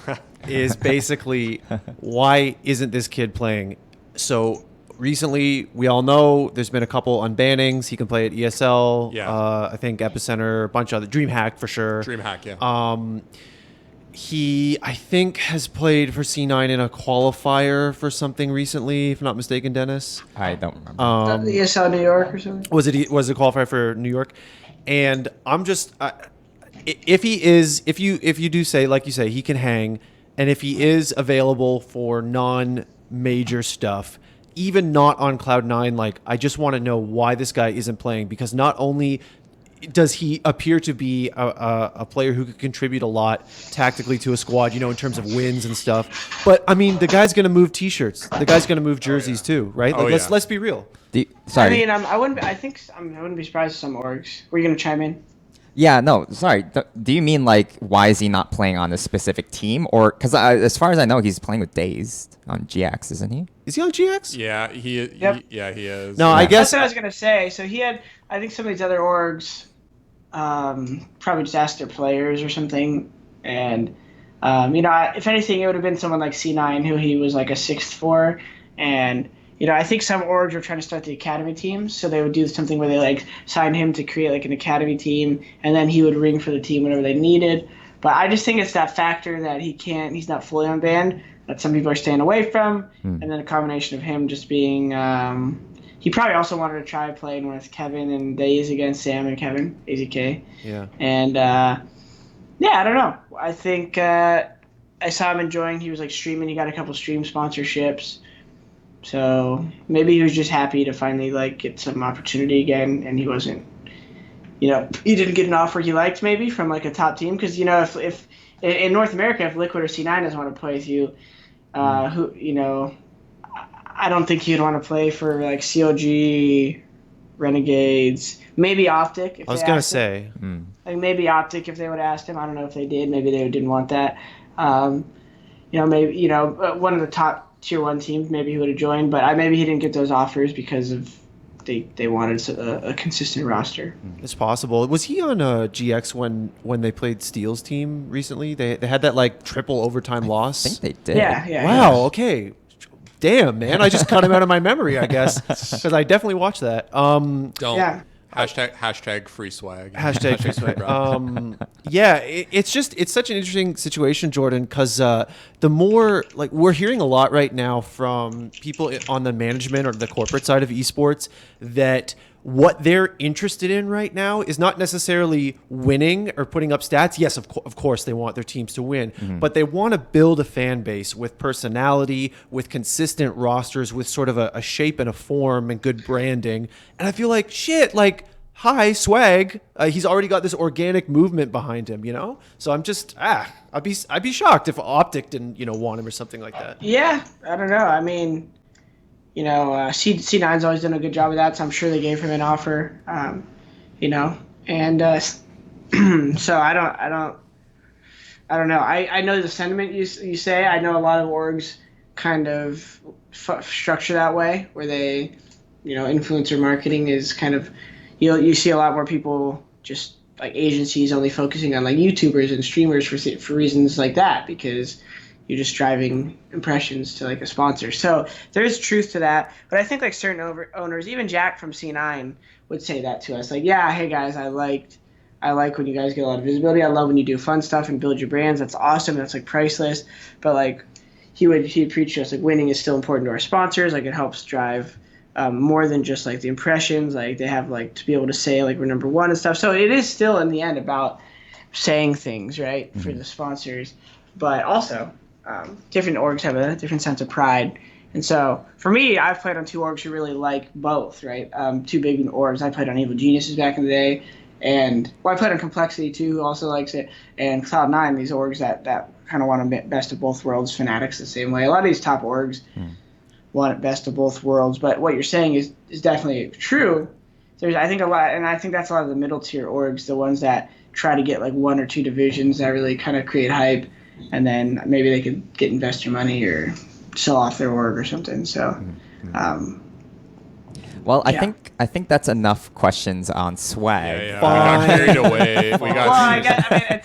is basically, why isn't this kid playing? So recently, we all know there's been a couple unbannings. He can play at ESL. Yeah. I think Epicenter, a bunch of other, DreamHack for sure.
DreamHack, yeah.
He, I think, has played for C9 in a qualifier for something recently, if I'm not mistaken, Dennis.
I don't remember.
ESL New York or something?
Was it a qualifier for New York? And I'm just, if you do say, like you say, he can hang, and if he is available for non-major stuff, even not on Cloud9, like I just want to know why this guy isn't playing, because not only does he appear to be a player who could contribute a lot tactically to a squad, in terms of wins and stuff, but I mean, the guy's going to move T-shirts, the guy's going to move jerseys too, right? Like, let's be real.
Sorry.
I mean, I wouldn't be surprised if some orgs. Were you going to chime in?
Yeah, no, sorry. Do you mean like, why is he not playing on a specific team? Or, because as far as I know, he's playing with Dazed on GX, isn't he?
Is he on GX?
Yeah, he is.
No, I guess
that's what I was going to say. So he had, I think some of these other orgs probably just asked their players or something. And, if anything, it would have been someone like C9 who he was like a sixth for. And, I think some orgs were trying to start the academy teams, so they would do something where they like sign him to create like an academy team, and then he would ring for the team whenever they needed. But I just think it's that factor that he's not fully unbanned, that some people are staying away from, and then a combination of him just being, he probably also wanted to try playing with Kevin and Days against Sam and Kevin, AZK.
Yeah.
And I don't know. I think I saw him enjoying. He was like streaming. He got a couple stream sponsorships. So maybe he was just happy to finally like get some opportunity again, and he wasn't, he didn't get an offer he liked maybe from like a top team, because if in North America, if Liquid or C9 doesn't want to play with you, I don't think he'd want to play for like CLG, Renegades, maybe Optic. If
I was gonna say,
like maybe Optic if they would have asked him. I don't know if they did. Maybe they didn't want that. Maybe one of the top tier 1 teams, maybe he would have joined, but maybe he didn't get those offers because of they wanted a consistent roster.
It's possible. Was he on GX when they played Steel's team recently? They had that like triple overtime loss.
I think they did.
Yeah.
Wow. Okay. Damn, man. I just cut him out of my memory, I guess, because I definitely watched that.
Don't.
Yeah.
Hashtag free swag.
Hashtag free swag. It's such an interesting situation, Jordan, because the more like we're hearing a lot right now from people on the management or the corporate side of esports that what they're interested in right now is not necessarily winning or putting up stats. Yes, of course, they want their teams to win, but they want to build a fan base with personality, with consistent rosters, with sort of a shape and a form and good branding. And I feel like, shit, like, hi, swag. He's already got this organic movement behind him, you know? So I'm just, I'd be shocked if Optic didn't, want him or something like that.
Yeah, I don't know. I mean, C9's always done a good job of that, so I'm sure they gave him an offer. And so I don't know. I know the sentiment you say. I know a lot of orgs kind of structure that way, where they, influencer marketing is kind of, you see a lot more people just like agencies only focusing on like YouTubers and streamers for reasons like that, because you're just driving impressions to like a sponsor. So there is truth to that. But I think like certain owners, even Jack from C9 would say that to us. Like, yeah, hey guys, I like when you guys get a lot of visibility. I love when you do fun stuff and build your brands. That's awesome. That's like priceless. But like he'd preach to us like winning is still important to our sponsors. Like it helps drive more than just like the impressions. Like they have like to be able to say like we're number one and stuff. So it is still in the end about saying things, right, for the sponsors. But also different orgs have a different sense of pride. And so for me, I've played on two orgs who really like both, right? Two big orgs. I played on Evil Geniuses back in the day. And I played on Complexity too, who also likes it, and Cloud9, these orgs that kind of want a best of both worlds. Fanatics the same way. A lot of these top orgs want best of both worlds. But what you're saying is definitely true. There's I think a lot, and I think that's a lot of the middle tier orgs, the ones that try to get like one or two divisions that really kind of create hype, and then maybe they could get investor money or sell off their org or something. So.
Well, I think that's enough questions on swag.
Yeah. We got carried away.
It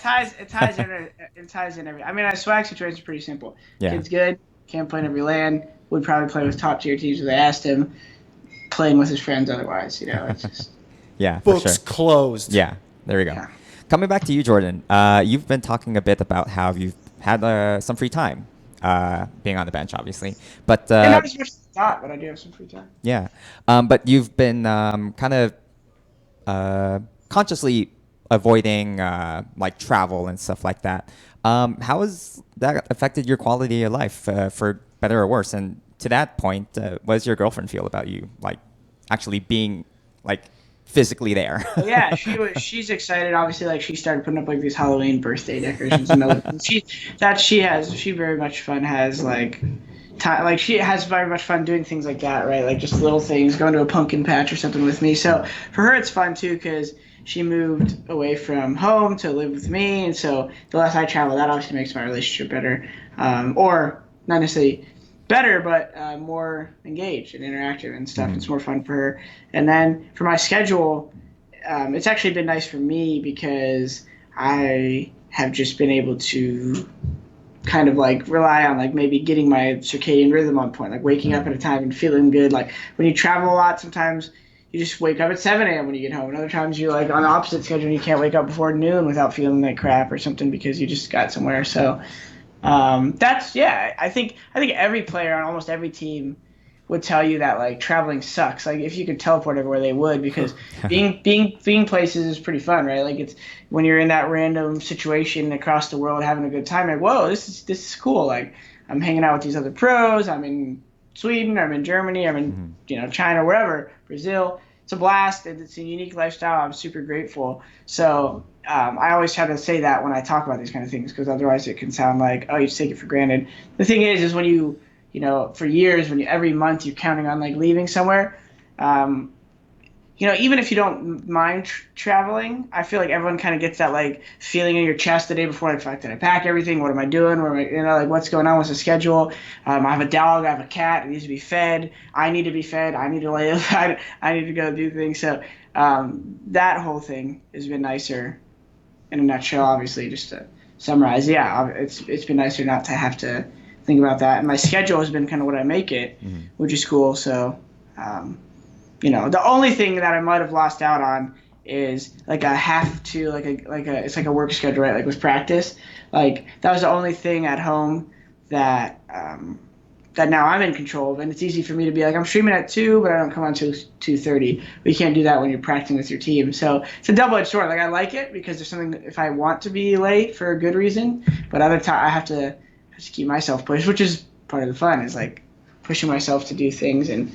ties in every. I mean, our swag situation is pretty simple.
Yeah.
Kid's good. Can't play in every LAN. Would probably play with top tier teams if they asked him. Playing with his friends otherwise, It's just.
Yeah, for
Books
sure.
closed.
Yeah, there we go.
Yeah.
Coming back to you, Jordan. You've been talking a bit about how you've had some free time, being on the bench, obviously, but.
And not as much as I thought, but I do have some free time.
Yeah, but you've been kind of consciously avoiding like travel and stuff like that. How has that affected your quality of life, for better or worse? And to that point, what does your girlfriend feel about you, like actually being like physically there?
Yeah, she's excited. Obviously, like she started putting up like these Halloween birthday decorations and other things. She very much fun has like. Like she has very much fun doing things like that, right? Like just little things, going to a pumpkin patch or something with me. So for her, it's fun too because she moved away from home to live with me, and so the less I travel, that obviously makes my relationship better, or not necessarily better, but more engaged and interactive and stuff. It's more fun for her. And then for my schedule, it's actually been nice for me because I have just been able to kind of like rely on like maybe getting my circadian rhythm on point, like waking up at a time and feeling good. Like when you travel a lot, sometimes you just wake up at 7 a.m. when you get home, and other times you're like on the opposite schedule and you can't wake up before noon without feeling like crap or something because you just got somewhere. So I think every player on almost every team would tell you that like traveling sucks. Like if you could teleport everywhere, they would, because being places is pretty fun, right? Like it's when you're in that random situation across the world having a good time. Like, whoa, this is cool. Like I'm hanging out with these other pros. I'm in Sweden. I'm in Germany. I'm in China, wherever, Brazil. It's a blast. It's a unique lifestyle. I'm super grateful. So I always try to say that when I talk about these kind of things, because otherwise it can sound like, oh, you just take it for granted. The thing is when you for years, when every month you're counting on like leaving somewhere, even if you don't mind traveling, I feel like everyone kind of gets that like feeling in your chest the day before, like, fuck, did I pack everything? What am I doing? Where am I, like what's going on? What's the schedule? I have a dog, I have a cat, it needs to be fed. I need to be fed. I need to live. I need to go do things. So that whole thing has been nicer in a nutshell, obviously, just to summarize. Yeah, it's been nicer not to have to think about that, and my schedule has been kind of what I make it, which is cool. So the only thing that I might have lost out on is like a have to it's like a work schedule, right? Like with practice, like that was the only thing at home that that now I'm in control of, and it's easy for me to be like, I'm streaming at 2, but I don't come on till 2:30. But you can't do that when you're practicing with your team. So it's a double-edged sword. Like I like it because there's something, if I want to be late for a good reason, but other time I have to keep myself pushed, which is part of the fun, is like pushing myself to do things and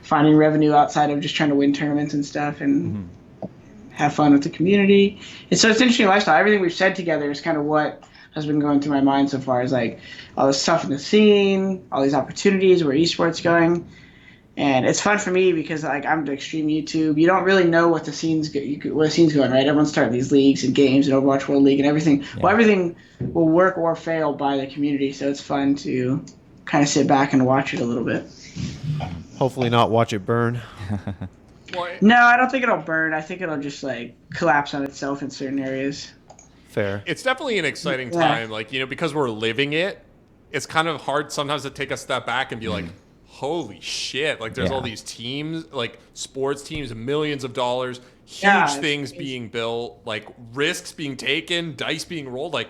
finding revenue outside of just trying to win tournaments and stuff. And have fun with the community. And so it's an interesting lifestyle. Everything we've said together is kind of what has been going through my mind so far, is like all this stuff in the scene, all these opportunities, where esports going. And it's fun for me because like I'm the extreme YouTube. You don't really know what the scene's going, right? Everyone's starting these leagues and games and Overwatch World League and everything. Yeah. Well, everything will work or fail by the community, so it's fun to kind of sit back and watch it a little bit.
Hopefully not watch it burn.
No, I don't think it'll burn. I think it'll just like collapse on itself in certain areas.
Fair.
It's definitely an exciting time. Like, because we're living it, it's kind of hard sometimes to take a step back and be like, holy shit, like there's all these teams, like sports teams, millions of dollars, huge things being built, like risks being taken, dice being rolled. Like,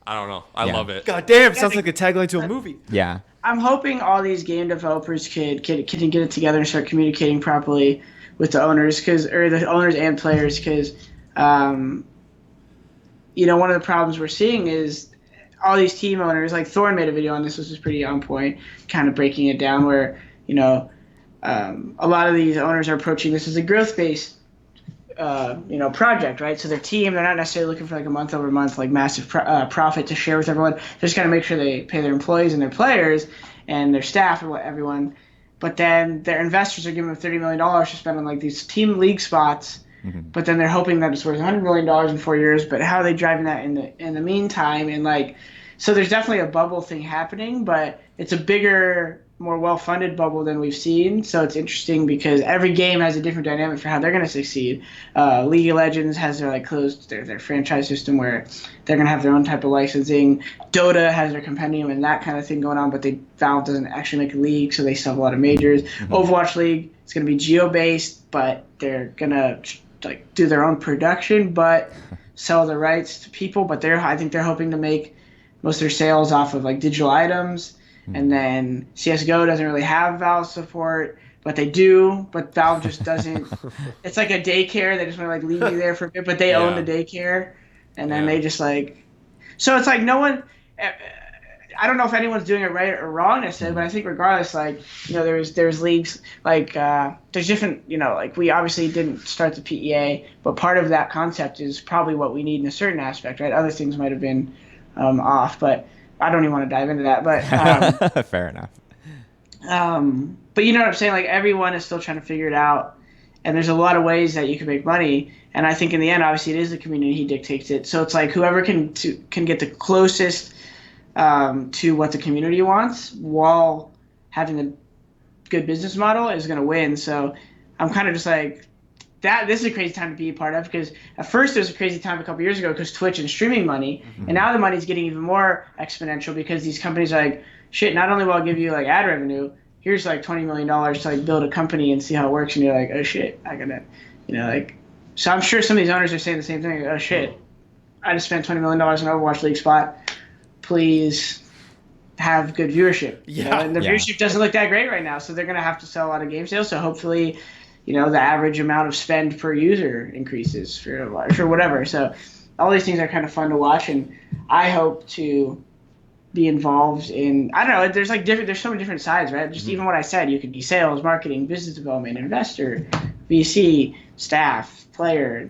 I don't know. I love it.
God damn, sounds like a tagline to a movie.
Yeah.
I'm hoping all these game developers can get it together and start communicating properly with the owners, or the owners and players, because one of the problems we're seeing is all these team owners, like Thorn made a video on this, which is pretty on point, kind of breaking it down, where a lot of these owners are approaching this as a growth-based project, right? So their team, they're not necessarily looking for like a month-over-month like massive profit to share with everyone. They're just got to make sure they pay their employees and their players and their staff and everyone. But then their investors are giving them $30 million to spend on like these team league spots. Mm-hmm. But then they're hoping that it's worth $100 million in 4 years. But how are they driving that in the meantime? And like, so there's definitely a bubble thing happening, but it's a bigger, more well-funded bubble than we've seen. So it's interesting because every game has a different dynamic for how they're going to succeed. League of Legends has their like closed their franchise system where they're going to have their own type of licensing. Dota has their compendium and that kind of thing going on, but Valve doesn't actually make a league, so they still have a lot of majors. Mm-hmm. Overwatch League, it's going to be geo-based, but they're going to like do their own production, but sell the rights to people. But I think they're hoping to make most of their sales off of like digital items. And then CSGO doesn't really have Valve support, but they do. But Valve just doesn't. It's like a daycare. They just want to like leave you there for a bit, but they own the daycare, and then they just like. So it's like no one. I don't know if anyone's doing it right or wrong necessarily, but I think regardless, like there's leagues like there's different like we obviously didn't start the PEA, but part of that concept is probably what we need in a certain aspect, right? Other things might have been off, but. I don't even want to dive into that, but
fair enough.
But you know what I'm saying? Like everyone is still trying to figure it out, and there's a lot of ways that you can make money. And I think in the end, obviously, it is the community who dictates it. So it's like whoever can get the closest to what the community wants while having a good business model is going to win. So I'm kind of just like. This is a crazy time to be a part of, because at first it was a crazy time a couple years ago because Twitch and streaming money, and now the money's getting even more exponential because these companies are like, shit, not only will I give you like ad revenue, here's like $20 million to like build a company and see how it works, and you're like, oh shit, I gotta, like, so I'm sure some of these owners are saying the same thing, oh shit, I just spent $20 million in Overwatch League spot, please have good viewership.
Yeah.
And the viewership doesn't look that great right now, so they're gonna have to sell a lot of game sales, so hopefully the average amount of spend per user increases for whatever. So all these things are kind of fun to watch, and I hope to be involved in, I don't know, there's so many different sides, right? Just even what I said, you could be sales, marketing, business development, investor, VC, staff, player,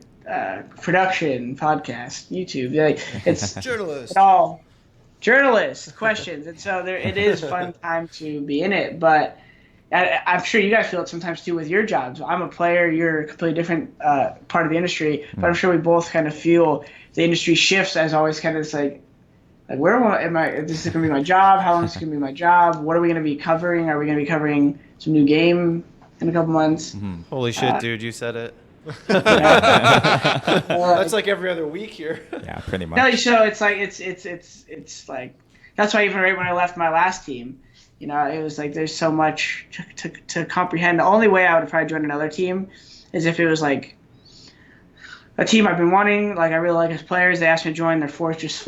production, podcast, YouTube. Like it's
journalist.
It's all journalists, questions. And so it is a fun time to be in it, but I'm sure you guys feel it sometimes too with your jobs. I'm a player, you're a completely different part of the industry, but I'm sure we both kind of feel the industry shifts as always kind of this like where am I, this is going to be my job, how long is this going to be my job, what are we going to be covering, are we going to be covering some new game in a couple months?
Holy shit, dude, you said it. That's like every other week here.
Yeah, pretty much.
No, so it's like it's like that's why even right when I left my last team, it was like there's so much to comprehend. The only way I would probably join another team is if it was like a team I've been wanting, like I really like as players. They asked me to join. Their fourth just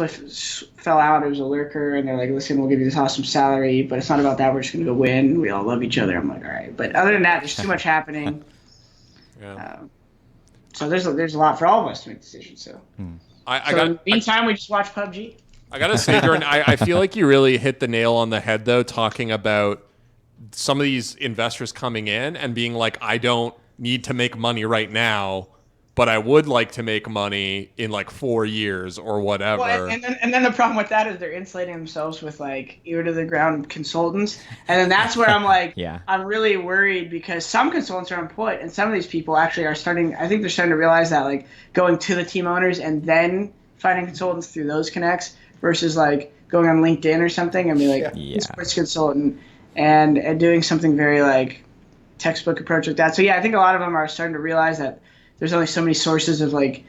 fell out. It was a lurker, and they're like, listen, we'll give you this awesome salary, but it's not about that. We're just going to go win. We all love each other. I'm like, all right. But other than that, there's too much happening.
Yeah.
So there's a lot for all of us to make decisions. So, in the meantime, we just watch PUBG.
I gotta say, Jordan, I feel like you really hit the nail on the head, though, talking about some of these investors coming in and being like, I don't need to make money right now. but I would like to make money in like 4 years or whatever.
Well, and then the problem with that is they're insulating themselves with like ear to the ground consultants, and then that's where I'm like,
Yeah.
I'm really worried because some consultants are on point, and some of these people actually are starting. I think they're starting to realize that like going to the team owners and then finding consultants through those connects versus like going on LinkedIn or something and be like esports consultant and doing something very like textbook approach like that. So yeah, I think a lot of them are starting to realize that there's only so many sources of like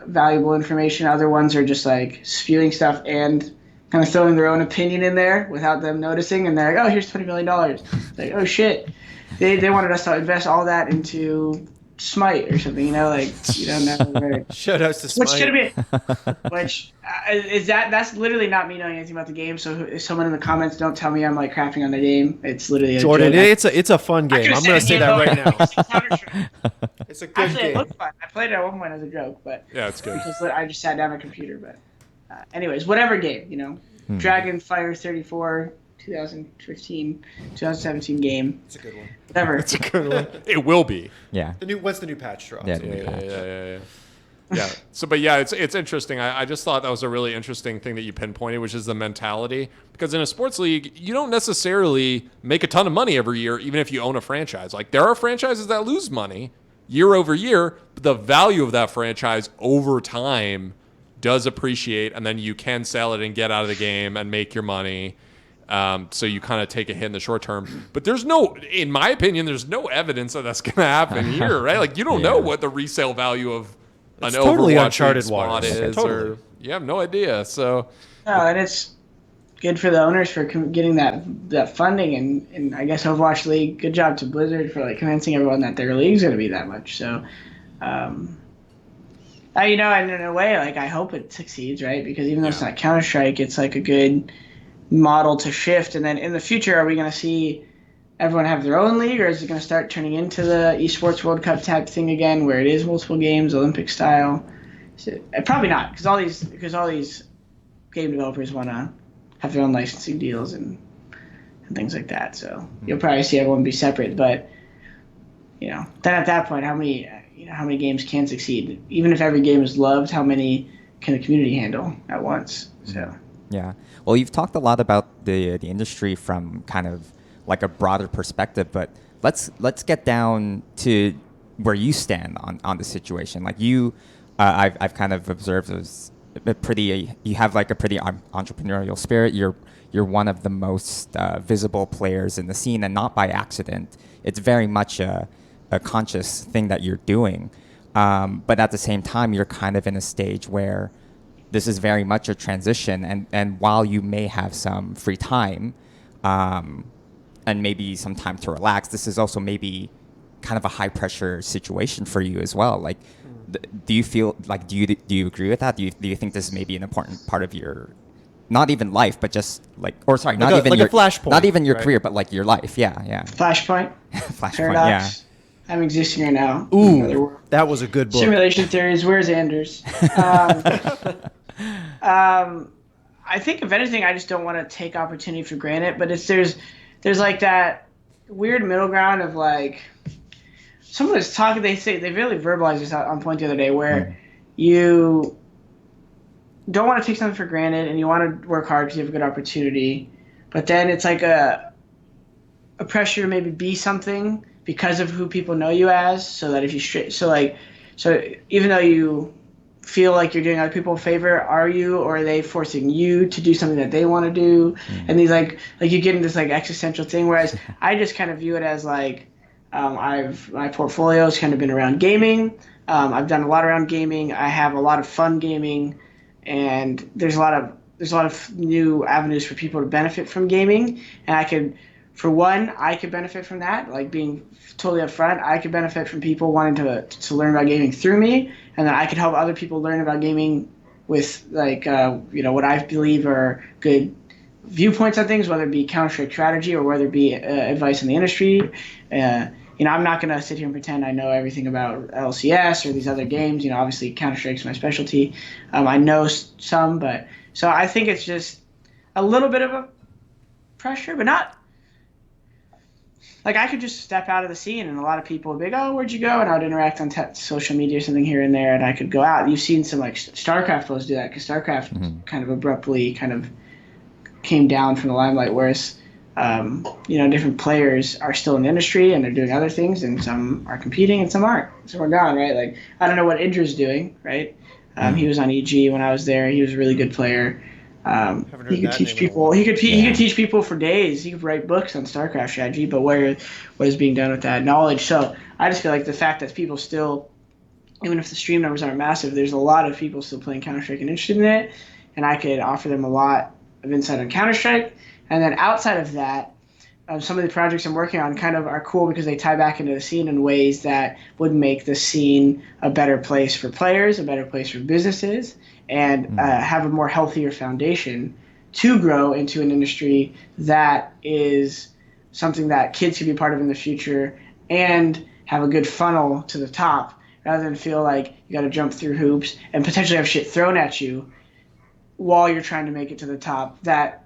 valuable information. Other ones are just like spewing stuff and kind of throwing their own opinion in there without them noticing. And they're like, oh, here's $20 million. Like, oh shit. They wanted us to invest all that into Smite or something, like you don't know where.
Shout outs to Smite.
Which should be, is that's literally not me knowing anything about the game. So if someone in the comments don't tell me I'm like crapping on the game, it's literally
Jordan.
a
it's a fun game. I'm gonna say that right now. It's a good
Actually,
game.
it looked fun. I played it at one point as a joke, but
Yeah, it's good.
because I just sat down on a computer. But anyways, whatever game, Dragon Fire 34. 2015, 2017 game.
It's a good one.
Whatever.
It's a good one.
It will be.
Yeah.
Once the new patch drops.
Yeah.
Yeah. So, but yeah, it's interesting. I just thought that was a really interesting thing that you pinpointed, which is the mentality. Because in a sports league, you don't necessarily make a ton of money every year, even if you own a franchise. Like there are franchises that lose money year over year, but the value of that franchise over time does appreciate, and then you can sell it and get out of the game and make your money. So you kind of take a hit in the short term, but in my opinion, there's no evidence that that's going to happen here, right? Like you don't know what the resale value of an
totally
Overwatch
uncharted
spot
waters.
is,
Totally.
or you have no idea. So
And it's good for the owners for getting that funding, and I guess Overwatch League. Good job to Blizzard for like convincing everyone that their league's going to be that much. So, and in a way, like I hope it succeeds, right? Because even though it's not Counter-Strike, it's like a good model to shift. And then in the future, are we going to see everyone have their own league, or is it going to start turning into the eSports World Cup type thing again, where it is multiple games, Olympic style? So, probably not, because all these game developers want to have their own licensing deals and things like that. So you'll probably see everyone be separate. But then at that point, how many games can succeed? Even if every game is loved, how many can the community handle at once? So.
Yeah. Well, you've talked a lot about the industry from kind of like a broader perspective, but let's get down to where you stand on the situation. Like you, I've kind of observed as you have like a pretty entrepreneurial spirit. You're one of the most visible players in the scene, and not by accident. It's very much a conscious thing that you're doing. But at the same time, you're kind of in a stage where this is very much a transition, and while you may have some free time and maybe some time to relax, this is also maybe kind of a high pressure situation for you as well. Like, do you feel like do you agree with that? Do you think this is maybe an important part of your, not even life, but just like, or sorry, not even your
flashpoint,
not even your
right?
career, but like your life? Yeah.
Flashpoint.
Flashpoint.
Paradox. I'm existing right now.
Ooh, that was a good book.
Simulation theories. Where's Anders? I think if anything, I just don't want to take opportunity for granted. But there's like that weird middle ground of like, someone was talking. They really verbalized this on point the other day, where you don't want to take something for granted and you want to work hard because you have a good opportunity, but then it's like a pressure to maybe be something because of who people know you as, so that if you so even though you feel like you're doing other people a favor, are you, or are they forcing you to do something that they want to do? And these like you get into this like existential thing, whereas I just kind of view it as like, my portfolio has kind of been around gaming. I've done a lot around gaming. I have a lot of fun gaming, and there's a lot of new avenues for people to benefit from gaming. And I could benefit from that, like being totally upfront. I could benefit from people wanting to learn about gaming through me, and then I could help other people learn about gaming with like what I believe are good viewpoints on things, whether it be Counter-Strike strategy or whether it be advice in the industry. I'm not going to sit here and pretend I know everything about LCS or these other games. Obviously Counter-Strike's my specialty. I know some, but so I think it's just a little bit of a pressure, but not. like I could just step out of the scene, and a lot of people would be like, "Oh, where'd you go?" And I would interact on social media or something here and there, and I could go out. You've seen some like StarCraft pros do that because StarCraft kind of abruptly kind of came down from the limelight, whereas different players are still in the industry and they're doing other things, and some are competing and some aren't. So we're gone, right? Like I don't know what Indra's doing, right? He was on EG when I was there. He was a really good player. He could teach people. He could teach people for days. He could write books on StarCraft strategy, but what is being done with that knowledge? So I just feel like the fact that people still, even if the stream numbers aren't massive, there's a lot of people still playing Counter-Strike and interested in it, and I could offer them a lot of insight on Counter-Strike. And then outside of that, some of the projects I'm working on kind of are cool because they tie back into the scene in ways that would make the scene a better place for players, a better place for businesses, and have a more healthier foundation to grow into an industry that is something that kids could be part of in the future and have a good funnel to the top, rather than feel like you got to jump through hoops and potentially have shit thrown at you while you're trying to make it to the top that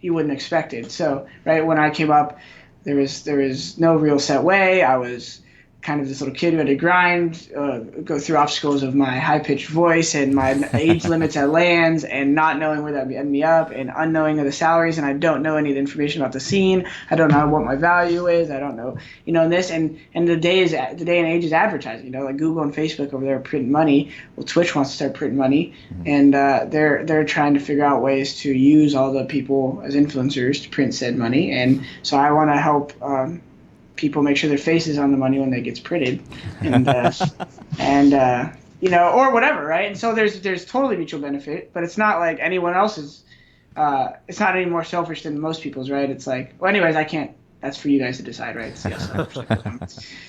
you wouldn't expect it. So, right, when I came up, there was no real set way. I was kind of this little kid who had to grind, go through obstacles of my high-pitched voice and my age limits at LANs, and not knowing where that would end me up, and unknowing of the salaries, and I don't know any of the information about the scene. I don't know what my value is. I don't know, this, and the day and age is advertising. Like Google and Facebook over there are printing money. Well, Twitch wants to start printing money, and they're trying to figure out ways to use all the people as influencers to print said money, and so I want to help. People make sure their face is on the money when it gets printed, and or whatever, right? And so there's totally mutual benefit, but it's not like anyone else's. It's not any more selfish than most people's, right? It's like, well, anyways, I can't. That's for you guys to decide, right? See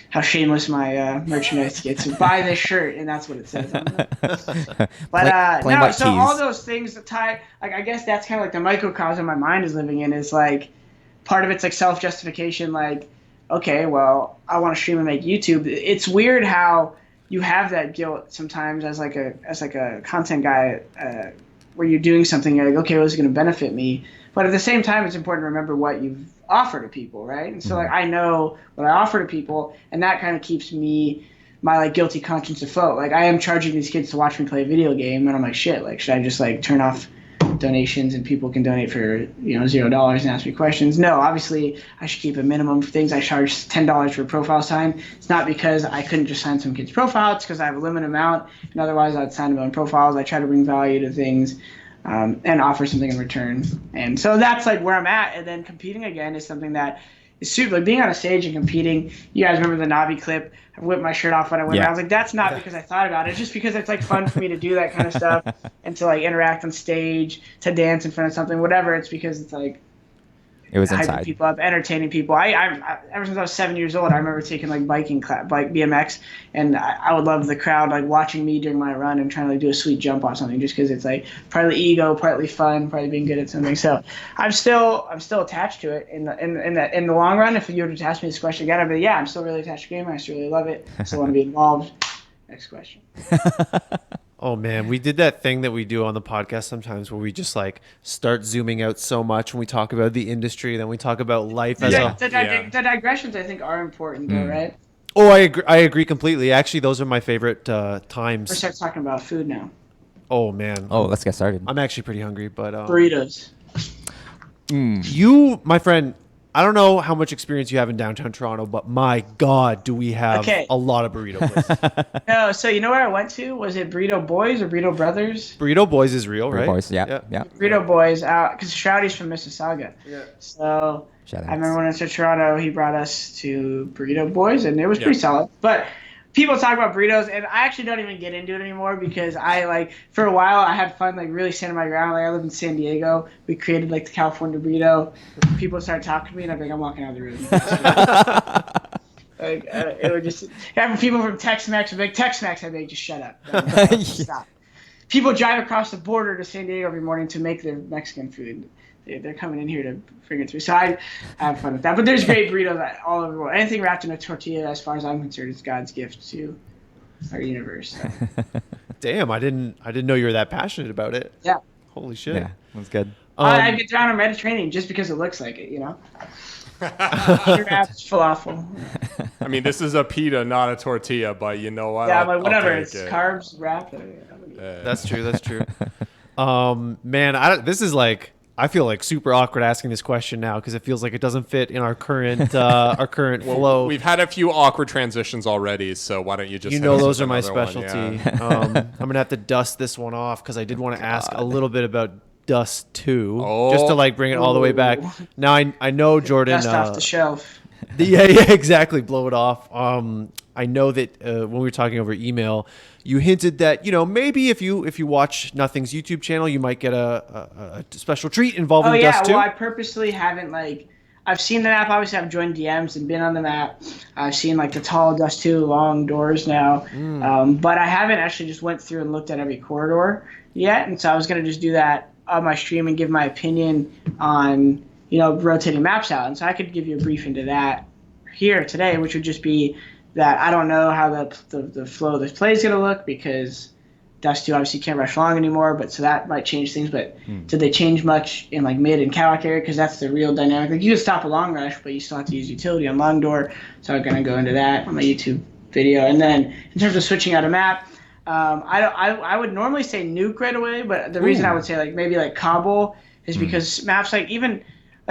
how shameless my merchandise gets. So buy this shirt, and that's what it says. But no, so all those things that tie, like I guess that's kind of like the microcosm my mind is living in. Is like part of it's like self-justification, like. Okay, well, I want to stream and make YouTube. It's weird how you have that guilt sometimes as like a content guy where you're doing something, you're like, okay, well, this is going to benefit me. But at the same time, it's important to remember what you've offered to people, right? And so like I know what I offer to people, and that kind of keeps my like guilty conscience afloat. Like I am charging these kids to watch me play a video game, and I'm like, shit, like should I just like turn off donations and people can donate for $0 and ask me questions? No, obviously I should keep a minimum of things. I charge $10 for a profile sign. It's not because I couldn't just sign some kid's profile. It's because I have a limited amount, and otherwise I'd sign my own profiles. I try to bring value to things and offer something in return. And so that's like where I'm at. And then competing again is something that is super, like being on a stage and competing. You guys remember the Navi clip? I whipped my shirt off when I went. Yeah. I was like, that's not because I thought about it. It's just because it's like fun for me to do that kind of stuff and to like interact on stage, to dance in front of something, whatever. It's because it's like
it was
hyping
inside.
people up, entertaining people. I ever since I was 7 years old, I remember taking like bike BMX, and I would love the crowd like watching me during my run and trying to like do a sweet jump off something, just because it's like partly ego, partly fun, partly being good at something. So I'm still attached to it in the long run. If you were to ask me this question again, I'd be like, yeah, I'm still really attached to the game. I still really love it. I still want to be involved. Next question.
Oh man, we did that thing that we do on the podcast sometimes where we just like start zooming out so much when we talk about the industry, then we talk about life as
the digressions I think are important though, right?
Oh, I agree completely. Actually, those are my favorite times.
We're start talking about food now.
Oh man.
Oh, let's get started.
I'm actually pretty hungry, but
burritos.
You, my friend, I don't know how much experience you have in downtown Toronto, but my God, do we have a lot of burrito places.
No, so you know where I went to? Was it Burrito Boys or Burrito Brothers?
Burrito Boys is real, right?
Burrito Boys, yeah.
Burrito Boys, because Shroudy's from Mississauga. Yeah. So I remember when I went to Toronto, he brought us to Burrito Boys, and it was pretty solid. But people talk about burritos, and I actually don't even get into it anymore because I like for a while I had fun like really standing my ground. Like I lived in San Diego, we created like the California burrito. People started talking to me, and I'm like, I'm walking out of the room. Like it would just having people from Tex-Mex, big Tex-Mex, I'd be like, just shut up. Stop. People drive across the border to San Diego every morning to make their Mexican food. They're coming in here to bring it through. So I have fun with that. But there's great burritos all over the world. Anything wrapped in a tortilla, as far as I'm concerned, is God's gift to our universe. So.
Damn, I didn't know you were that passionate about it.
Yeah.
Holy shit.
Yeah, that's good.
I get down on Mediterranean just because it looks like it, Wraps falafel.
I mean, this is a pita, not a tortilla, but you know what?
Yeah, I'm like, whatever.
take
It's
it.
carbs wrapped.
That's true. That's true. Man, this is like, I feel like super awkward asking this question now because it feels like it doesn't fit in our current flow.
We've had a few awkward transitions already, so why don't you just?
You
hit
know,
us
those
with
are my
another one,
specialty.
yeah.
I'm gonna have to dust this one off because I did want to ask a little bit about Dust 2,
Oh.
just to like bring it all the way back. Now I know Jordan.
Dust off the shelf.
Yeah, exactly. Blow it off. I know that when we were talking over email, you hinted that maybe if you watch n0thing's YouTube channel, you might get a special treat involving
Oh yeah,
Dust 2.
well I purposely haven't I've seen the map. Obviously, I've joined DMs and been on the map. I've seen the tall Dust 2 long doors now, but I haven't actually just went through and looked at every corridor yet. And so I was gonna just do that on my stream and give my opinion on rotating maps out. And so I could give you a brief into that here today, which would just be that I don't know how the flow of this play is going to look because Dust 2 obviously can't rush long anymore, but so that might change things. But did they change much in mid and Cowok area? Because that's the real dynamic. You can stop a long rush, but you still have to use utility on long door. So I'm going to go into that on my YouTube video. And then in terms of switching out a map, I would normally say nuke right away, but the reason I would say maybe Cobble is because maps even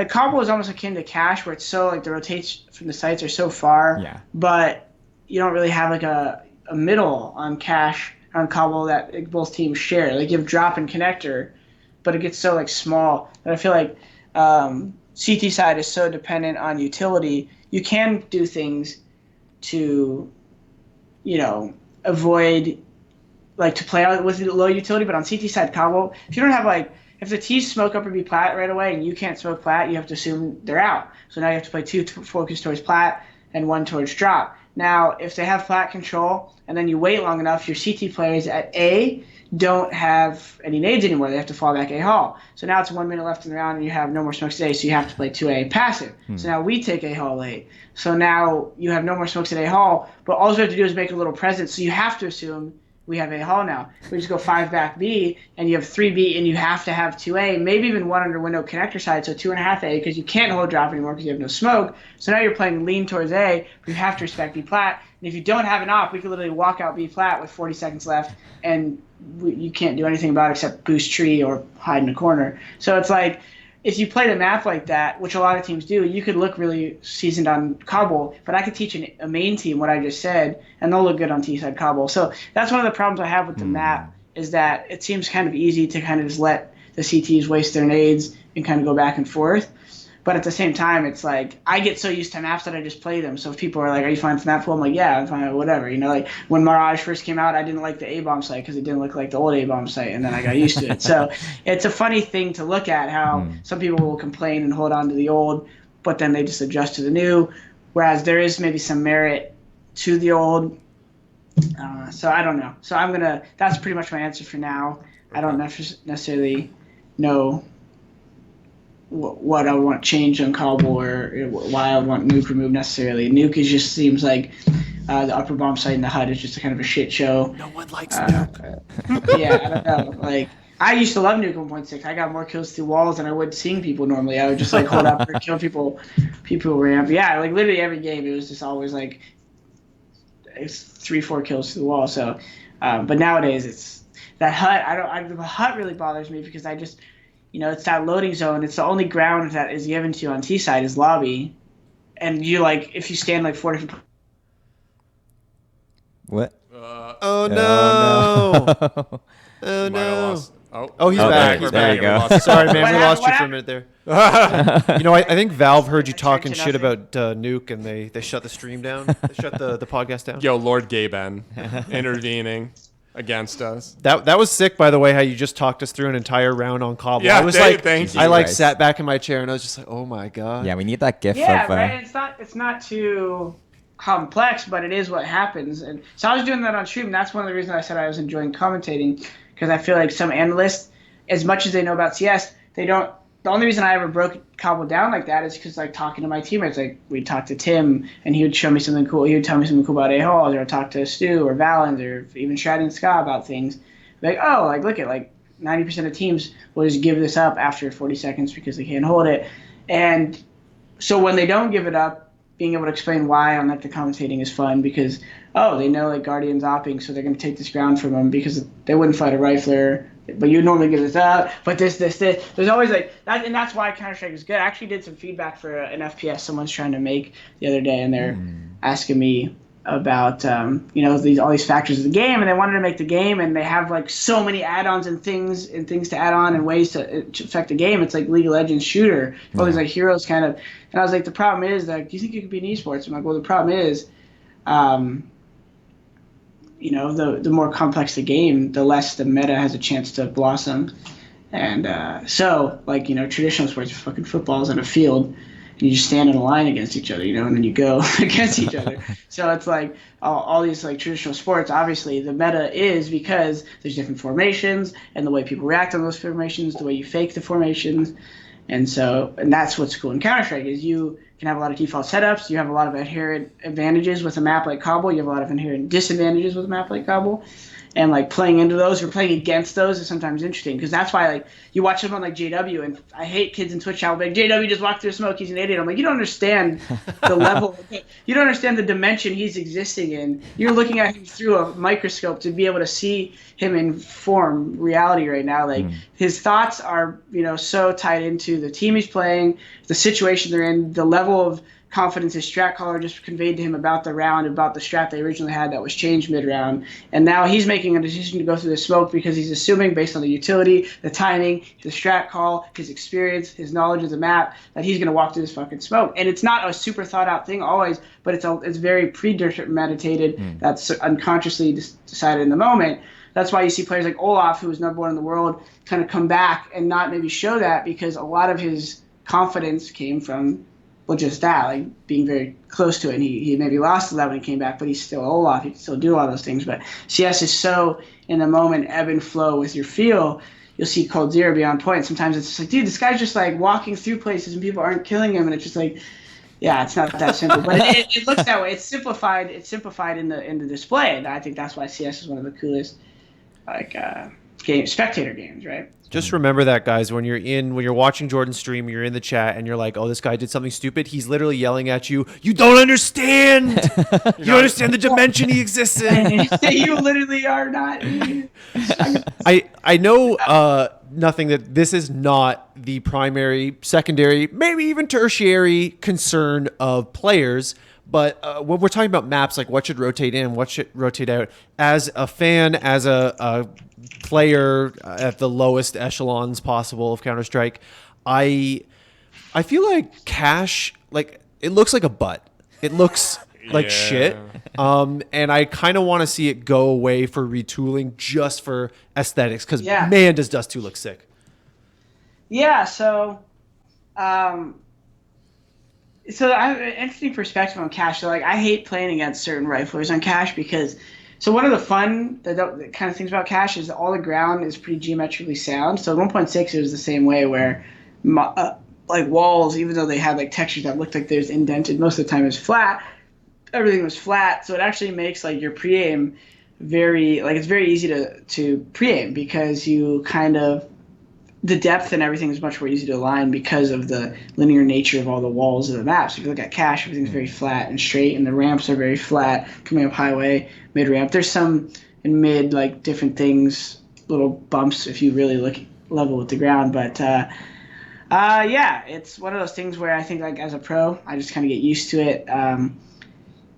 Cobble is almost akin to Cache, where it's so the rotates from the sites are so far, but you don't really have a middle on Cache on Cobble that both teams share. You have drop and connector, but it gets so small that I feel CT side is so dependent on utility. You can do things to avoid to play out with low utility, but on CT side Cobble, if you don't have if the T's smoke up or be plat right away and you can't smoke plat, you have to assume they're out. So now you have to play 2 focus towards plat and 1 towards drop. Now, if they have plat control and then you wait long enough, your CT players at A don't have any nades anymore. They have to fall back A hall. So now it's 1 minute left in the round and you have no more smokes at A, so you have to play 2A passive. So now we take A hall late. So now you have no more smokes at A hall, but all you have to do is make a little presence. So you have to assume we have A hall now. We just go 5 back B, and you have 3 B, and you have to have 2A, maybe even 1 under window connector side, so 2.5 A, because you can't hold drop anymore because you have no smoke. So now you're playing lean towards A, but you have to respect B plat. And if you don't have an op, we could literally walk out B plat with 40 seconds left, and you can't do anything about it except boost tree or hide in a corner. So it's if you play the map like that, which a lot of teams do, you could look really seasoned on Cobble, but I could teach a main team what I just said, and they'll look good on T-side Cobble. So that's one of the problems I have with the map, is that it seems kind of easy to kind of just let the CTs waste their nades and kind of go back and forth. But at the same time, it's I get so used to maps that I just play them. So if people are are you fine with map pool? I'm like, yeah, I'm fine with whatever. When Mirage first came out, I didn't like the A-bomb site because it didn't look like the old A-bomb site, and then I got used to it. So it's a funny thing to look at how some people will complain and hold on to the old, but then they just adjust to the new, whereas there is maybe some merit to the old. So I don't know. So that's pretty much my answer for now. I don't necessarily know what I want changed on Cobble or why I want Nuke removed necessarily. Nuke just seems like the upper bomb site in the HUD is just a kind of a shit show.
No one likes Nuke.
Yeah, I don't know. I used to love Nuke 1.6. I got more kills through walls than I would seeing people normally. I would just hold up or kill people ramp. Yeah, literally every game it was just always it's 3-4 kills through the wall. So, but nowadays it's that HUD. The HUD really bothers me because I just. It's that loading zone. It's the only ground that is given to you on T side is lobby, and you if you stand 4 different.
What?
Oh no! Oh no! Oh, he's back. He's
there
back.
you go.
Sorry, man. We lost you for a
happened?
minute there. I think Valve heard you talking shit about Nuke, and they shut the stream down. They shut the podcast down.
Yo, Lord Gaben intervening against us.
That was sick, by the way, how you just talked us through an entire round on Cobble.
Yeah,
I was
thank you.
I sat back in my chair and I was just oh my god.
Yeah, we need that gif
Yeah,
of.
right. It's not too complex, but it is what happens. And so I was doing that on stream. That's one of the reasons I said I was enjoying commentating, because I feel like some analysts, as much as they know about CS, they don't. The only reason I ever broke Cobble down like that is because talking to my teammates, we'd talk to Tim and he would show me something cool. He would tell me something cool about A-Halls, or I'd talk to Stu or Valens or even Shad and Ska about things. Look at 90% of teams will just give this up after 40 seconds because they can't hold it. And so when they don't give it up, being able to explain why on like the commentating is fun because they know like Guardian's opping, so they're going to take this ground from him because they wouldn't fight a rifler. But you normally give this up. But this. There's always like that, and that's why Counter-Strike is good. I actually did some feedback for an FPS someone's trying to make the other day, and they're asking me about all these factors of the game, and they wanted to make the game, and they have like so many add-ons and things to add on and ways to affect the game. It's like League of Legends shooter, all these like heroes kind of. And I was like, the problem is that do you think it could be an esports? I'm like, well, the problem is, the more complex the game, the less the meta has a chance to blossom. And so like traditional sports, fucking football's in a field. You just stand in a line against each other, and then you go against each other. So it's like all these like traditional sports, obviously the meta is because there's different formations and the way people react on those formations, the way you fake the formations. And that's what's cool in Counter-Strike is you can have a lot of default setups. You have a lot of inherent advantages with a map like Cobble. You have a lot of inherent disadvantages with a map like Cobble. And like playing into those or playing against those is sometimes interesting because that's why like you watch someone like JW, and I hate kids in Twitch chat like JW just walked through smoke, he's an idiot. I'm like, you don't understand the level, you don't understand the dimension he's existing in. You're looking at him through a microscope to be able to see him in form reality right now. Like his thoughts are so tied into the team he's playing, the situation they're in, the level of confidence his strat caller just conveyed to him about the round, about the strat they originally had that was changed mid-round. And now he's making a decision to go through the smoke because he's assuming based on the utility, the timing, the strat call, his experience, his knowledge of the map, that he's going to walk through this fucking smoke. And it's not a super thought-out thing always, but it's very premeditated. That's unconsciously decided in the moment. That's why you see players like Olaf, who was number 1 in the world, kind of come back and not maybe show that because a lot of his confidence came from just that, like being very close to it. And he maybe lost to that when he came back, but he's still Olaf. He can still do all those things. But CS is so in the moment, ebb and flow with your feel. You'll see Cold Zero be on point. Sometimes it's just like, dude, this guy's just like walking through places and people aren't killing him, and it's just like, yeah, it's not that simple. But it looks that way. It's simplified. It's simplified in the display, and I think that's why CS is one of the coolest spectator games, right?
Just remember that, guys, when you're watching Jordan's stream, you're in the chat and you're like, oh, this guy did something stupid. He's literally yelling at you. You don't understand. You don't understand the dimension he exists in.
You literally are not.
I know nothing that this is not the primary, secondary, maybe even tertiary concern of players. But when we're talking about maps, like what should rotate in, what should rotate out, as a fan, as a player at the lowest echelons possible of Counter-Strike, I feel like Cash, like it looks like a butt. It looks like shit. And I kind of want to see it go away for retooling just for aesthetics because man, does Dust 2 look sick. Yeah,
so so I have an interesting perspective on Cash. So like I hate playing against certain riflers on Cash because so one of the fun the kind of things about Cash is that all the ground is pretty geometrically sound. So 1.6 it was the same way where like walls, even though they had like textures that looked like there's indented, most of the time it was flat. Everything was flat, so it actually makes like your pre-aim it's very easy to pre-aim because you kind of the depth and everything is much more easy to align because of the linear nature of all the walls of the map. So if you look at Cash, everything's very flat and straight, and the ramps are very flat coming up highway, mid-ramp. There's some in mid, like different things, little bumps if you really look level with the ground. But it's one of those things where I think like as a pro, I just kind of get used to it.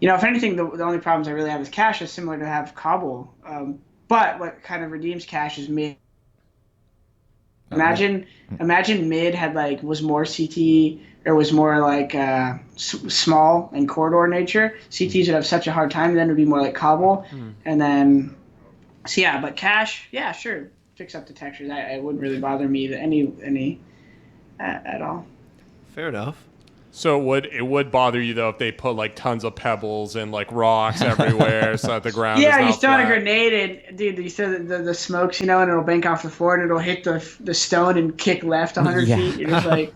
If anything, the only problems I really have with Cash is similar to have Cobble. But what kind of redeems Cash is mid. Imagine mid had like was more CT or was more like small and corridor nature. CTs would have such a hard time. Then it would be more like Cobble, and then but Cash, sure, fix up the textures. It wouldn't really bother me any at all.
Fair enough.
So it would bother you though if they put like tons of pebbles and like rocks everywhere so that the ground.
Yeah,
is
you
not
throw
flat.
a grenade and dude, you throw the smokes, and it'll bank off the floor and it'll hit the stone and kick left 100 feet. You're just like,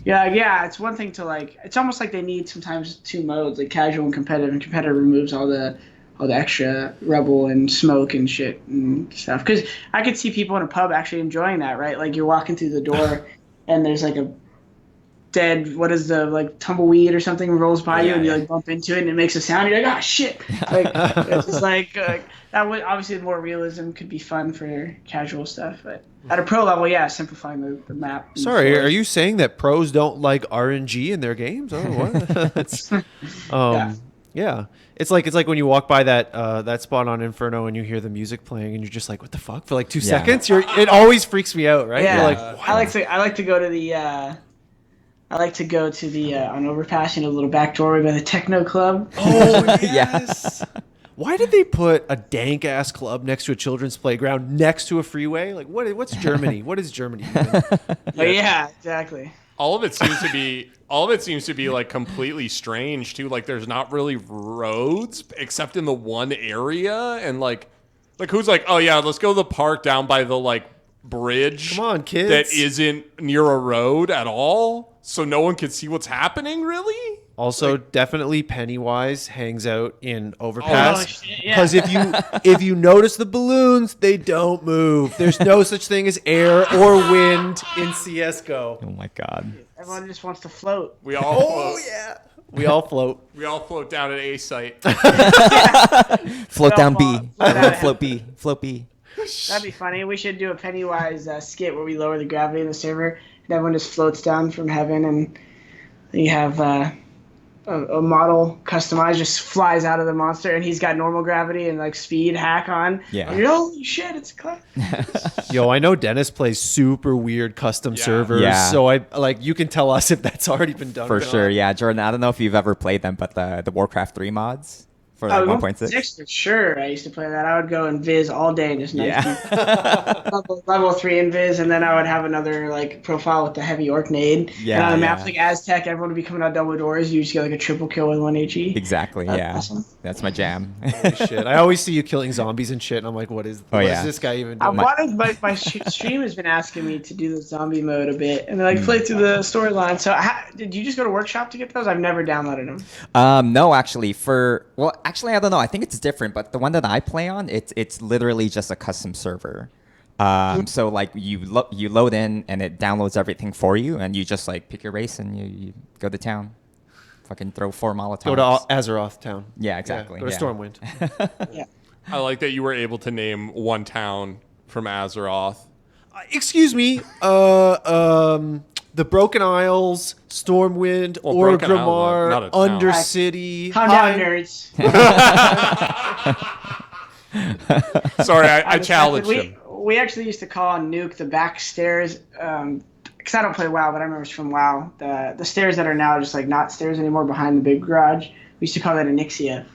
it's one thing to like. It's almost like they need sometimes two modes, like casual and competitive. And competitive removes all the extra rubble and smoke and shit and stuff. Because I could see people in a pub actually enjoying that, right? Like you're walking through the door and there's like a dead, what is the, like, tumbleweed or something rolls by you, and you, like, bump into it, and it makes a sound, and you're like, oh, shit. Like, it's just like, that would, obviously, more realism could be fun for casual stuff, but at a pro level, yeah, simplifying the map.
Sorry, are you saying that pros don't like RNG in their games? Oh, what? It's, yeah. It's like when you walk by that spot on Inferno and you hear the music playing and you're just like, what the fuck, for like 2 seconds? It always freaks me out, right?
Yeah,
You're like, what?
I like to go to the on Overpass, a little back doorway by the Techno Club.
Oh yes. Why did they put a dank ass club next to a children's playground next to a freeway? Like, what's Germany? What is Germany?
Yeah, exactly.
All of it seems to be like completely strange too. Like there's not really roads except in the one area, and like who's like, oh yeah, let's go to the park down by the like bridge.
Come on, kids.
That isn't near a road at all, so no one can see what's happening. Really.
Also, definitely Pennywise hangs out in Overpass.
Yeah.
Because if you notice the balloons, they don't move. There's no such thing as air or wind in CS:GO.
Oh my god.
Everyone just wants to float.
We all float.
Yeah. We all float.
We all float down at A site.
Float down B.
Float
Float B. Float B.
That'd be funny. We should do a Pennywise skit where we lower the gravity in the server and everyone just floats down from heaven, and you have a model customized just flies out of the monster, and he's got normal gravity and like speed hack on.
Yeah.
And you're, holy shit, it's clever.
Yo, I know Dennis plays super weird custom servers,
Yeah.
so you can tell us if that's already been done.
For
or
sure,
not.
yeah. Jordan, I don't know if you've ever played them, but the Warcraft 3 mods for like 1.6.
For sure. I used to play that. I would go and Viz all day, just
Yeah.
level 3 in Viz, and then I would have another like profile with the heavy orc nade.
Yeah,
And on the
yeah.
maps like Aztec, everyone would be coming out double doors. You just get like a triple kill with 1 HE.
Exactly,
That's
yeah.
awesome.
That's my jam.
Holy shit. I always see you killing zombies and shit, and I'm like, what is this guy even
I
doing?
wanted, my stream has been asking me to do the zombie mode a bit, and then like play through the storyline. So did you just go to Workshop to get those? I've never downloaded them.
No, actually, I don't know. I think it's different, but the one that I play on, it's literally just a custom server. So like you load in and it downloads everything for you, and you just like pick your race and you go to town, fucking throw 4 Molotovs.
Go to Azeroth town.
Yeah, exactly.
Go to
yeah.
Stormwind.
Yeah.
I like that you were able to name one town from Azeroth.
Excuse me. The Broken Isles, Stormwind,
Well, Broken Isles,
Orgrimmar,
not a town.
Undercity.
Calm down, nerds.
Sorry, I challenged him.
We actually used to call n0thing the back stairs, because I don't play WoW, but I remember it's from WoW. The stairs that are now just like not stairs anymore behind the big garage. We used to call that Anixia.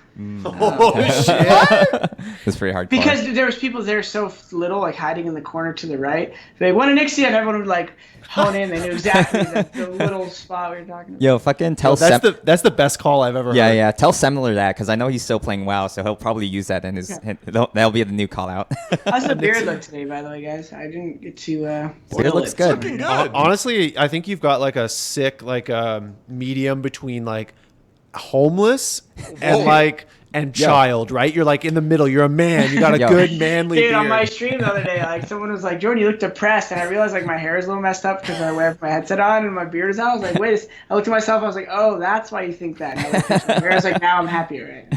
Oh shit!
It's pretty hardcore.
Because there was people there so little, like hiding in the corner to the right. They went Anixia, and everyone would like hone in. They knew exactly the little spot we were talking about.
Yo, fucking tell
That's the best call I've ever heard.
Yeah. Tell Semler that, because I know he's still playing WoW, so he'll probably use that in his. That'll be the new call out.
How's the beard look today, by the way, guys? I didn't get to.
Beard looks good.
Looking good.
Honestly, I think you've got like a sick medium between like homeless and child, right? You're like in the middle. You're a man. You got a good manly
Dude,
beard.
on my stream the other day, like someone was like, "Jordan, you look depressed," and I realized like my hair is a little messed up because I wear my headset on and my beard is out. I was like, "Wait!" I looked at myself. I was like, "Oh, that's why you think that." And I was like, "Now I'm happy, right?"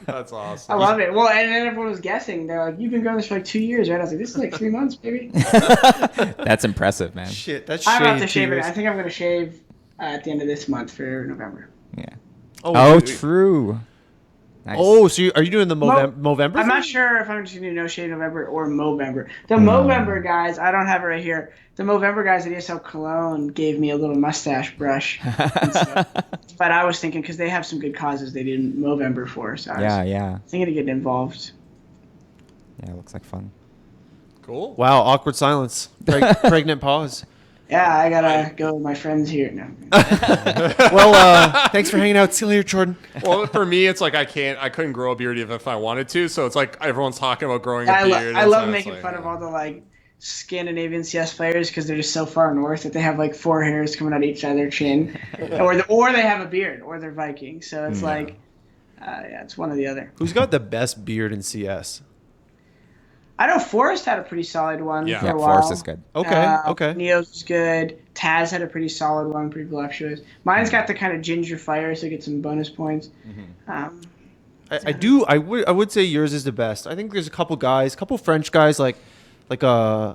That's awesome.
I love it. Well, and then everyone was guessing. They're like, "You've been growing this for like 2 years, right?" I was like, "This is like 3 months, baby."
That's impressive, man.
Shit, that's
I'm about to
shaved
shave it.
years.
I think I'm gonna shave at the end of this month for November.
Yeah.
Oh,
Oh, true. Nice.
Oh, so are you doing the Movember?
I'm not sure if I'm just going to do No Shave November or Movember. The Movember guys, I don't have it right here. The Movember guys at ESL Cologne gave me a little mustache brush. And stuff. But I was thinking, because they have some good causes they did Movember for. So I was
Yeah.
thinking of getting involved.
Yeah, looks like fun.
Cool.
Wow, awkward silence. Pregnant pause.
Yeah, I got to go with my friends here now.
Well, thanks for hanging out. See you later, Jordan.
Well, for me, it's like I couldn't grow a beard even if I wanted to. So it's like everyone's talking about growing a beard.
I
and
love
so it's
making
like,
fun of all the like Scandinavian CS players because they're just so far north that they have like 4 hairs coming out each side of their chin, or they have a beard, or they're Viking. So it's like, it's one or the other.
Who's got the best beard in CS?
I know Forrest had a pretty solid one
Yeah.
for
Yeah,
a while.
Forrest is good.
Okay.
Neo's was good. Taz had a pretty solid one, pretty voluptuous. Mine's got the kind of ginger fire, so you get some bonus points.
I would say yours is the best. I think there's a couple French guys like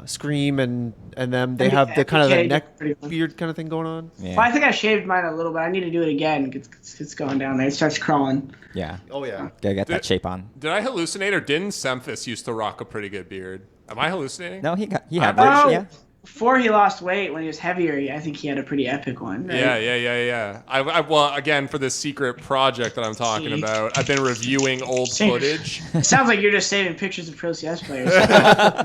Scream and them. They have the kind of the neck beard kind of thing going on.
Yeah.
Well, I think I shaved mine a little bit. I need to do it again. It's going down there. It starts crawling.
Yeah.
Oh yeah.
Gotta get that shape on.
Did I hallucinate, or didn't Semphis used to rock a pretty good beard? Am I hallucinating?
No, he had
Oh,
yeah.
before he lost weight, when he was heavier, I think he had a pretty epic one. Right?
Yeah. Well, again, for this secret project that I'm talking about, I've been reviewing old footage.
It sounds like you're just saving pictures of Pro CS players.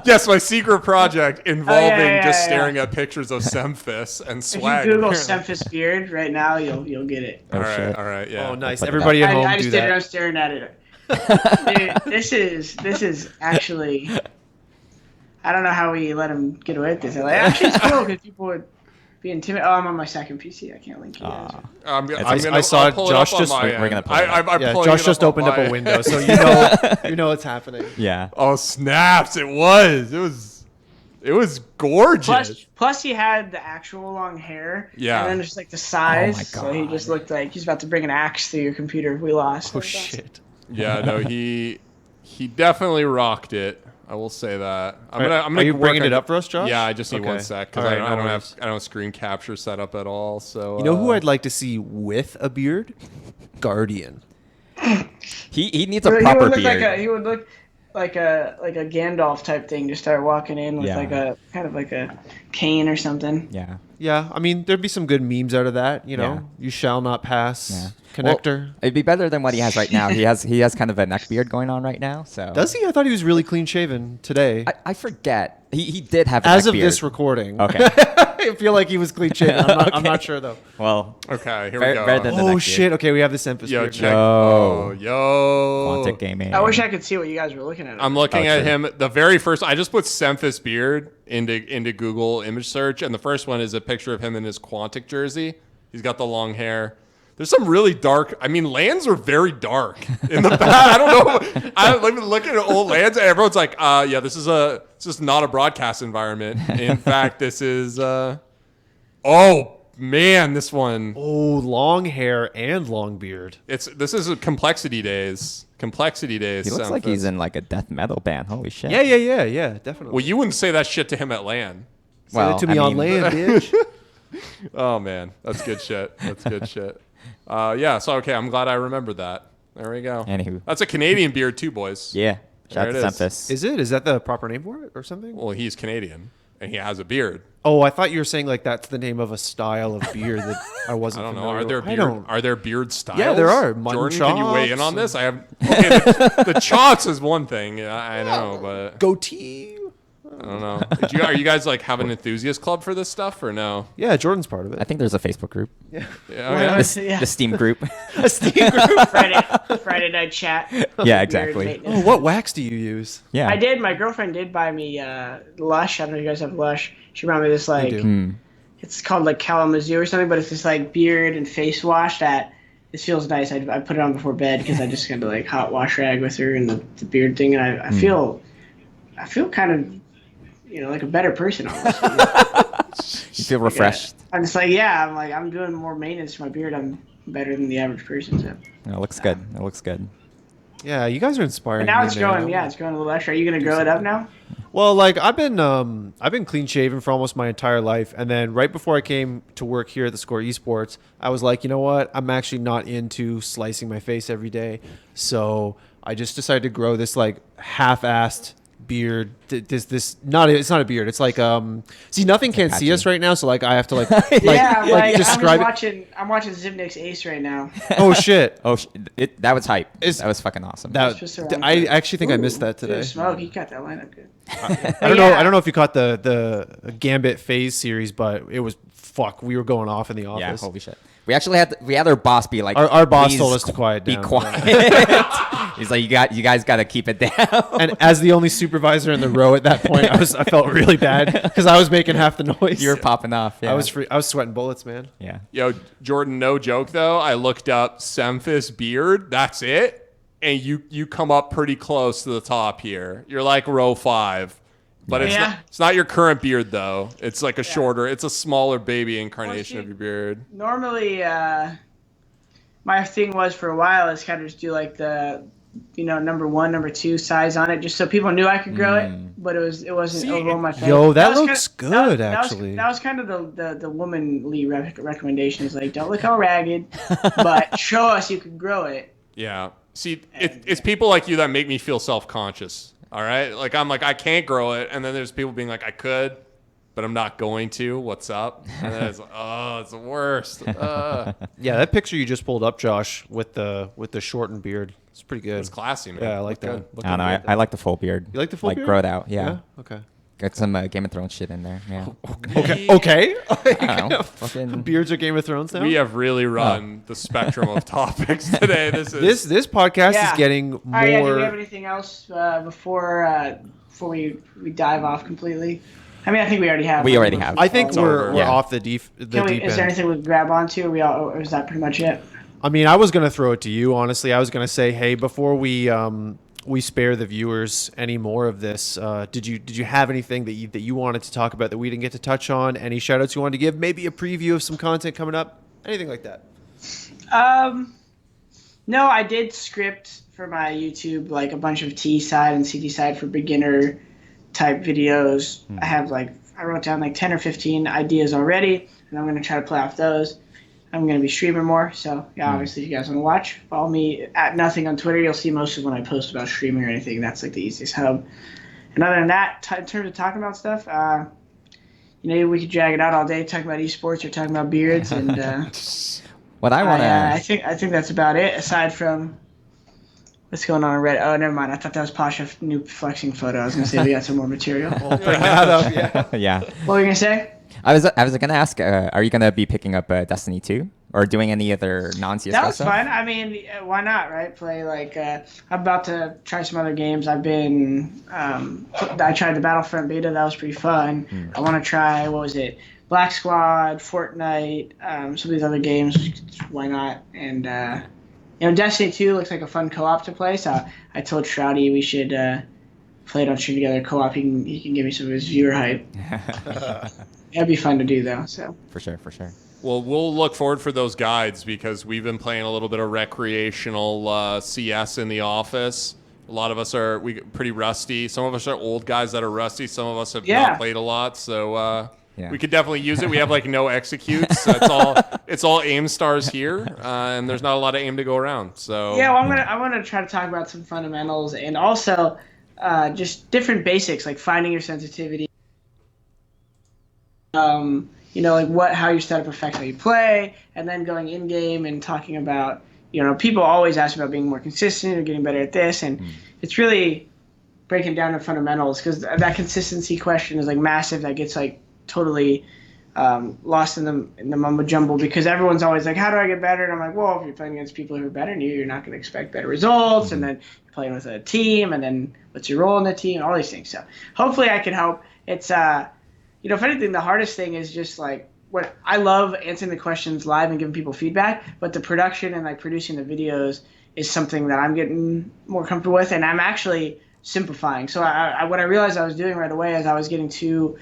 Yes, my secret project involving just
yeah.
staring at pictures of Semphis and
If
swag.
you Google Semphis beard right now, you'll get it.
All
shit.
right, yeah.
Oh, nice.
Look at
Everybody at home
I
do
just did it.
that.
I'm staring at it. Dude, this is actually. I don't know how we let him get away with this. Actually, it's cool because people would be intimidated. Oh, I'm on my second PC. I can't link you guys.
I saw Josh just-
we're gonna pull it up.
I'm
Josh just opened up a window, so you know it's happening.
Yeah.
Oh snaps! It was gorgeous.
Plus, he had the actual long hair.
Yeah.
And then just like the size.
Oh my
So he
God.
just looked like he's about to bring an axe through your computer. We lost.
Oh shit.
Yeah, no, he definitely rocked it. I will say that. I'm gonna
Are you
work
bringing
on-
it up for us, Josh?
Yeah, I just need one
Okay.
sec because
All right,
I
no
don't
worries.
have screen capture set up at all. So
You know who I'd like to see with a beard? Guardian.
He needs a
He
proper
would look
beard.
he would look like a Gandalf type thing. Just start walking in with
Yeah.
like a kind of like a cane or something.
Yeah.
Yeah, I mean there'd be some good memes out of that. You know,
Yeah.
you shall not pass.
Yeah.
Connector.
Well, it'd be better than what he has right now. He has kind of a neck beard going on right now. So
Does he? I thought he was really clean shaven today.
I forget. He did have a
As
neck
of
beard.
this recording.
Okay.
I feel like he was clean shaven. I'm not sure though.
Well,
Okay, here
Better-
we go.
better than the
Oh
neck beard.
shit. Okay, we have this emphasis.
Yo,
beard
check.
now.
Oh, yo.
Quantic Gaming.
I wish I could see what you guys were looking at.
I'm looking
Oh,
at
true.
him. The very first, I just put Semphis beard into Google image search, and the first one is a picture of him in his Quantic jersey. He's got the long hair. There's some really dark. I mean, lands are very dark in the back. I don't know. I'm looking at old lands, and everyone's like, "Yeah, this is not a broadcast environment. In fact, this is." Oh man, this one.
Oh, long hair and long beard.
This is Complexity Days. Complexity Days.
He looks like
Semphis.
he's in like a death metal band. Holy shit.
Yeah, definitely.
Well, you wouldn't say that shit to him at LAN.
Say it to me on land, bitch.
Oh man, that's good shit. That's good shit. Yeah. So okay, I'm glad I remembered that. There we go.
Anywho.
That's a Canadian beard too, boys.
Yeah. Shout out
There
to
it is.
Semphis.
Is it? Is that the proper name for it or something?
Well, he's Canadian and he has a beard.
Oh, I thought you were saying like that's the name of a style of beard that I
I
wasn't.
don't know.
familiar
Are there
with. I
beard?
don't.
Are there beard styles?
Yeah, there are. Mutton
Jordan, can you weigh in
chops
on this? I have. Okay, the chops is one thing. Yeah, I know, but
Goatee.
I don't know. Are you guys like have an enthusiast club for this stuff or no?
Yeah, Jordan's part of it.
I think there's a Facebook group.
Yeah,
Well,
okay.
Yeah.
The Steam group.
Friday night chat.
Yeah, exactly.
Beard
Oh,
maintenance.
what wax do you use?
Yeah.
I did. My girlfriend did buy me Lush. I don't know if you guys have Lush. She brought me this like
do.
it's called like Kalamazoo or something, but it's this like beard and face wash that it feels nice. I put it on before bed because I just kind of like hot wash rag with her and the beard thing, and I feel kind of like a better person almost.
You feel refreshed.
I'm just like I'm doing more maintenance to my beard. I'm better than the average person. So.
It looks good. It looks good.
Yeah, you guys are inspiring.
And now
me,
it's
man.
growing. Yeah, it's growing a little extra. Are you gonna grow it up now?
Well, like I've been clean shaven for almost my entire life, and then right before I came to work here at theScore eSports, I was like, you know what? I'm actually not into slicing my face every day, so I just decided to grow this like half-assed beard. It's not a beard. It's like see, nothing can't see
patchy.
us right now, so like I have to like
Yeah, like
describe it.
I'm watching Zibnik's Ace right now.
Oh shit!
Oh, that was hype.
Is-
That was fucking awesome.
That
Just around
I
here.
actually think I missed
Ooh,
that today.
dude, Smoke, he got that lineup good.
I don't know. I don't know if you caught the Gambit Phase series, but it was we were going off in the
yeah,
office.
holy shit. We actually had our boss be like,
Our boss
"Please
told us to quiet
Be
down."
quiet. He's like, you guys got to keep it down.
And as the only supervisor in the row at that point, I felt really bad because I was making half the noise.
You were popping off. Yeah.
I was sweating bullets, man.
Yeah.
Yo, Jordan, no joke though. I looked up Semphis beard. That's it, and you come up pretty close to the top here. You're like row 5. But it's not your current beard though. It's like a shorter, it's a smaller baby incarnation of your beard.
Normally, my thing was for a while is kind of just do like the, number 1, number 2 size on it, just so people knew I could grow it, but it wasn't over my face.
Yo, that looks good, actually.
That was kind of the womanly recommendation is like, don't look all ragged, but show us you can grow it.
Yeah. See, it's people like you that make me feel self-conscious. All right? Like, I'm like, I can't grow it. And then there's people being like, I could, but I'm not going to. What's up? And then it's like, oh, it's the worst.
Yeah, that picture you just pulled up, Josh, with the shortened beard, it's pretty good.
It's classy, man.
Yeah, I like that.
I don't know. I like the full beard.
You like the full beard?
Like, grow it out. Yeah.
Okay.
Got some Game of Thrones shit in there. Yeah.
Okay.
I don't know. Fucking...
Beards are Game of Thrones now?
We have really run the spectrum of topics today. This
podcast is getting more...
All right, do we have anything else before we dive off completely? I mean, I think we already have.
We already have.
I think we're off the deep
Is
end.
there anything we grab onto? Or is that pretty much it?
I mean, I was going to throw it to you, honestly. I was going to say, hey, before we spare the viewers any more of this, did you have anything that you wanted to talk about that we didn't get to touch on? Any shout outs you wanted to give? Maybe a preview of some content coming up? Anything like that?
No, I did script for my YouTube like a bunch of T side and CT side for beginner type videos. I wrote down like 10 or 15 ideas already, and I'm going to try to play off those. I'm going to be streaming more, so obviously if you guys want to watch, follow me at n0thing on Twitter. You'll see most of when I post about streaming or anything. That's like the easiest hub. And other than that, in terms of talking about stuff, we could drag it out all day talking about eSports or talking about beards. And
what I want to...
I think that's about it, aside from what's going on Reddit. Oh, never mind. I thought that was Pasha's new flexing photo. I was going to say we got some more material.
We'll bring that up, yeah.
Yeah.
What were you going to say?
I was going to ask, are you going to be picking up Destiny 2 or doing any other non-CSGO
That was
stuff?
fun. I mean, why not, right? Play like I'm about to try some other games. I've been I tried the Battlefront beta. That was pretty fun. I want to try Black Squad, Fortnite, some of these other games. Why not? And Destiny 2 looks like a fun co-op to play. So I told Shroudy we should play it on stream together co-op. He can give me some of his viewer hype. That'd be fun to do, though. So
For sure.
Well, we'll look forward for those guides because we've been playing a little bit of recreational CS in the office. A lot of us are pretty rusty. Some of us are old guys that are rusty. Some of us have not played a lot. So we could definitely use it. We have like no executes. It's all aim stars here, and there's not a lot of aim to go around. So
I'm gonna try to talk about some fundamentals and also just different basics like finding your sensitivity. Like how your setup affects how you play, and then going in game and talking about, people always ask about being more consistent or getting better at this, and it's really breaking down the fundamentals because that consistency question is like massive. That gets like totally lost in the mumbo jumbo because everyone's always like, how do I get better? And I'm like, well, if you're playing against people who are better than you, you're not going to expect better results, and then you're playing with a team, and then what's your role in the team, all these things. So hopefully I can help. It's if anything, the hardest thing is just like what I love answering the questions live and giving people feedback, but the production and like producing the videos is something that I'm getting more comfortable with, and I'm actually simplifying. So what I realized I was doing right away is I was getting too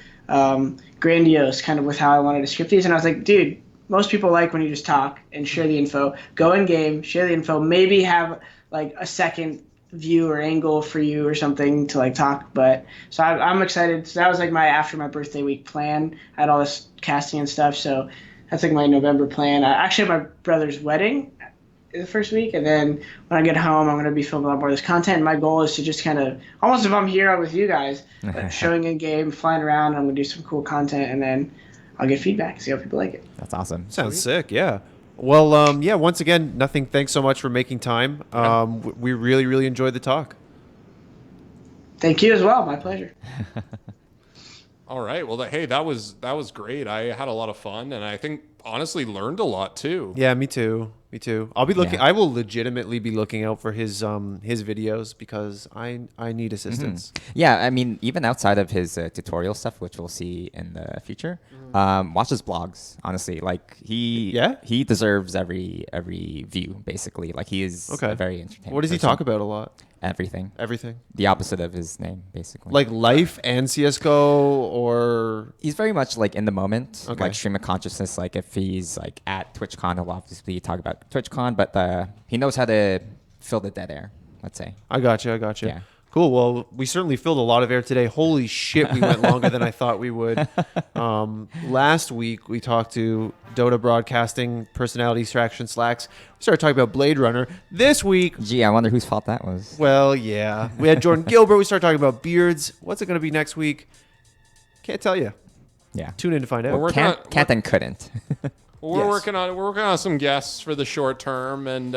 grandiose kind of with how I wanted to script these, and I was like, dude, most people like when you just talk and share the info, go in game, share the info, maybe have like a second view or angle for you or something to like talk. But so I'm excited. So that was like after my birthday week plan. I had all this casting and stuff, so that's like my November plan. I actually have my brother's wedding the first week, and then when I get home I'm going to be filming a lot more of this content, and my goal is to just kind of almost if I'm here with you guys but showing in game, flying around. I'm going to do some cool content, and then I'll get feedback, see how people like it.
That's awesome.
Sounds sick. Yeah. Well, once again, n0thing, thanks so much for making time. We really, really enjoyed the talk.
Thank you as well. My pleasure.
All right. Well, hey, that was great. I had a lot of fun, and I think honestly learned a lot too.
Yeah, me too. I'll be looking. I will legitimately be looking out for his videos because I need assistance.
Yeah, I mean, even outside of his tutorial stuff, which we'll see in the future, watch his blogs. Honestly, like he deserves every view basically. Like he is a very entertaining.
What does he talk about a lot?
everything.
Everything.
The opposite of his name, basically.
Like life and CS:GO, or
he's very much like in the moment,
Okay.
like stream of consciousness. Like if he's like at TwitchCon, he'll obviously talk about TwitchCon, but he knows how to fill the dead air. Let's say.
I got you.
Yeah.
Cool. Well, we certainly filled a lot of air today. Holy shit, we went longer than I thought we would. Last week, we talked to Dota Broadcasting, Personality Extraction Slacks. We started talking about Blade Runner. This week,
Gee, I wonder whose fault that was.
well, yeah. We had Jordan Gilbert. We started talking about beards. What's it going to be next week? Can't tell you.
Yeah.
Tune in to find out.
We're
Can't and couldn't.
We're
Yes.
working on some guests for the short term, and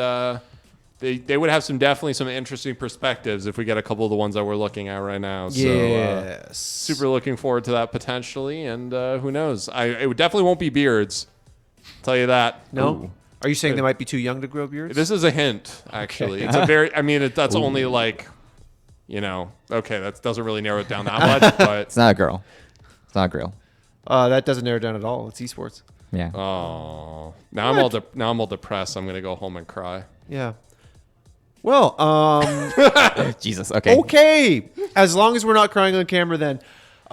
they would have definitely some interesting perspectives if we get a couple of the ones that we're looking at right now. So,
Yes.
super looking forward to that potentially, and who knows? It definitely won't be beards. Tell you that.
No?
Ooh.
Are you saying they might be too young to grow beards?
This is a hint, actually. It's a very. I mean, that's only like, Okay, that doesn't really narrow it down that much, but
It's not a girl. It's not a girl.
That doesn't narrow it down at all. It's eSports.
Yeah.
oh, now I'm all depressed. I'm gonna go home and cry.
Yeah. Well,
Jesus. Okay.
okay. As long as we're not crying on camera, then.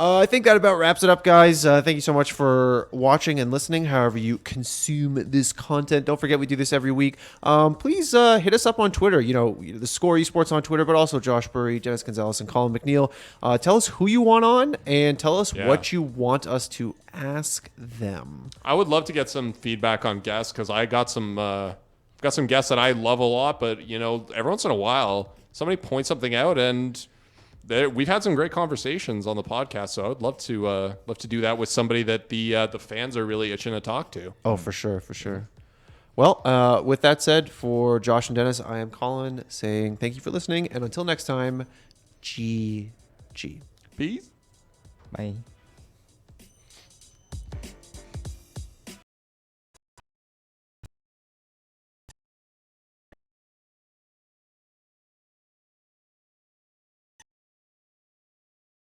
I think that about wraps it up, guys. Thank you so much for watching and listening, however you consume this content. Don't forget we do this every week. Please hit us up on Twitter. theScore eSports on Twitter, but also Josh Burry, Dennis Gonzalez, and Colin McNeil. Tell us who you want on, and tell us what you want us to ask them.
I would love to get some feedback on guests because I got some guests that I love a lot, but every once in a while somebody points something out, and we've had some great conversations on the podcast. So I would love to do that with somebody that the fans are really itching to talk to.
Oh, for sure, for sure. Well, with that said, for Josh and Dennis, I am Colin saying thank you for listening, and until next time, GG.
Peace.
Bye.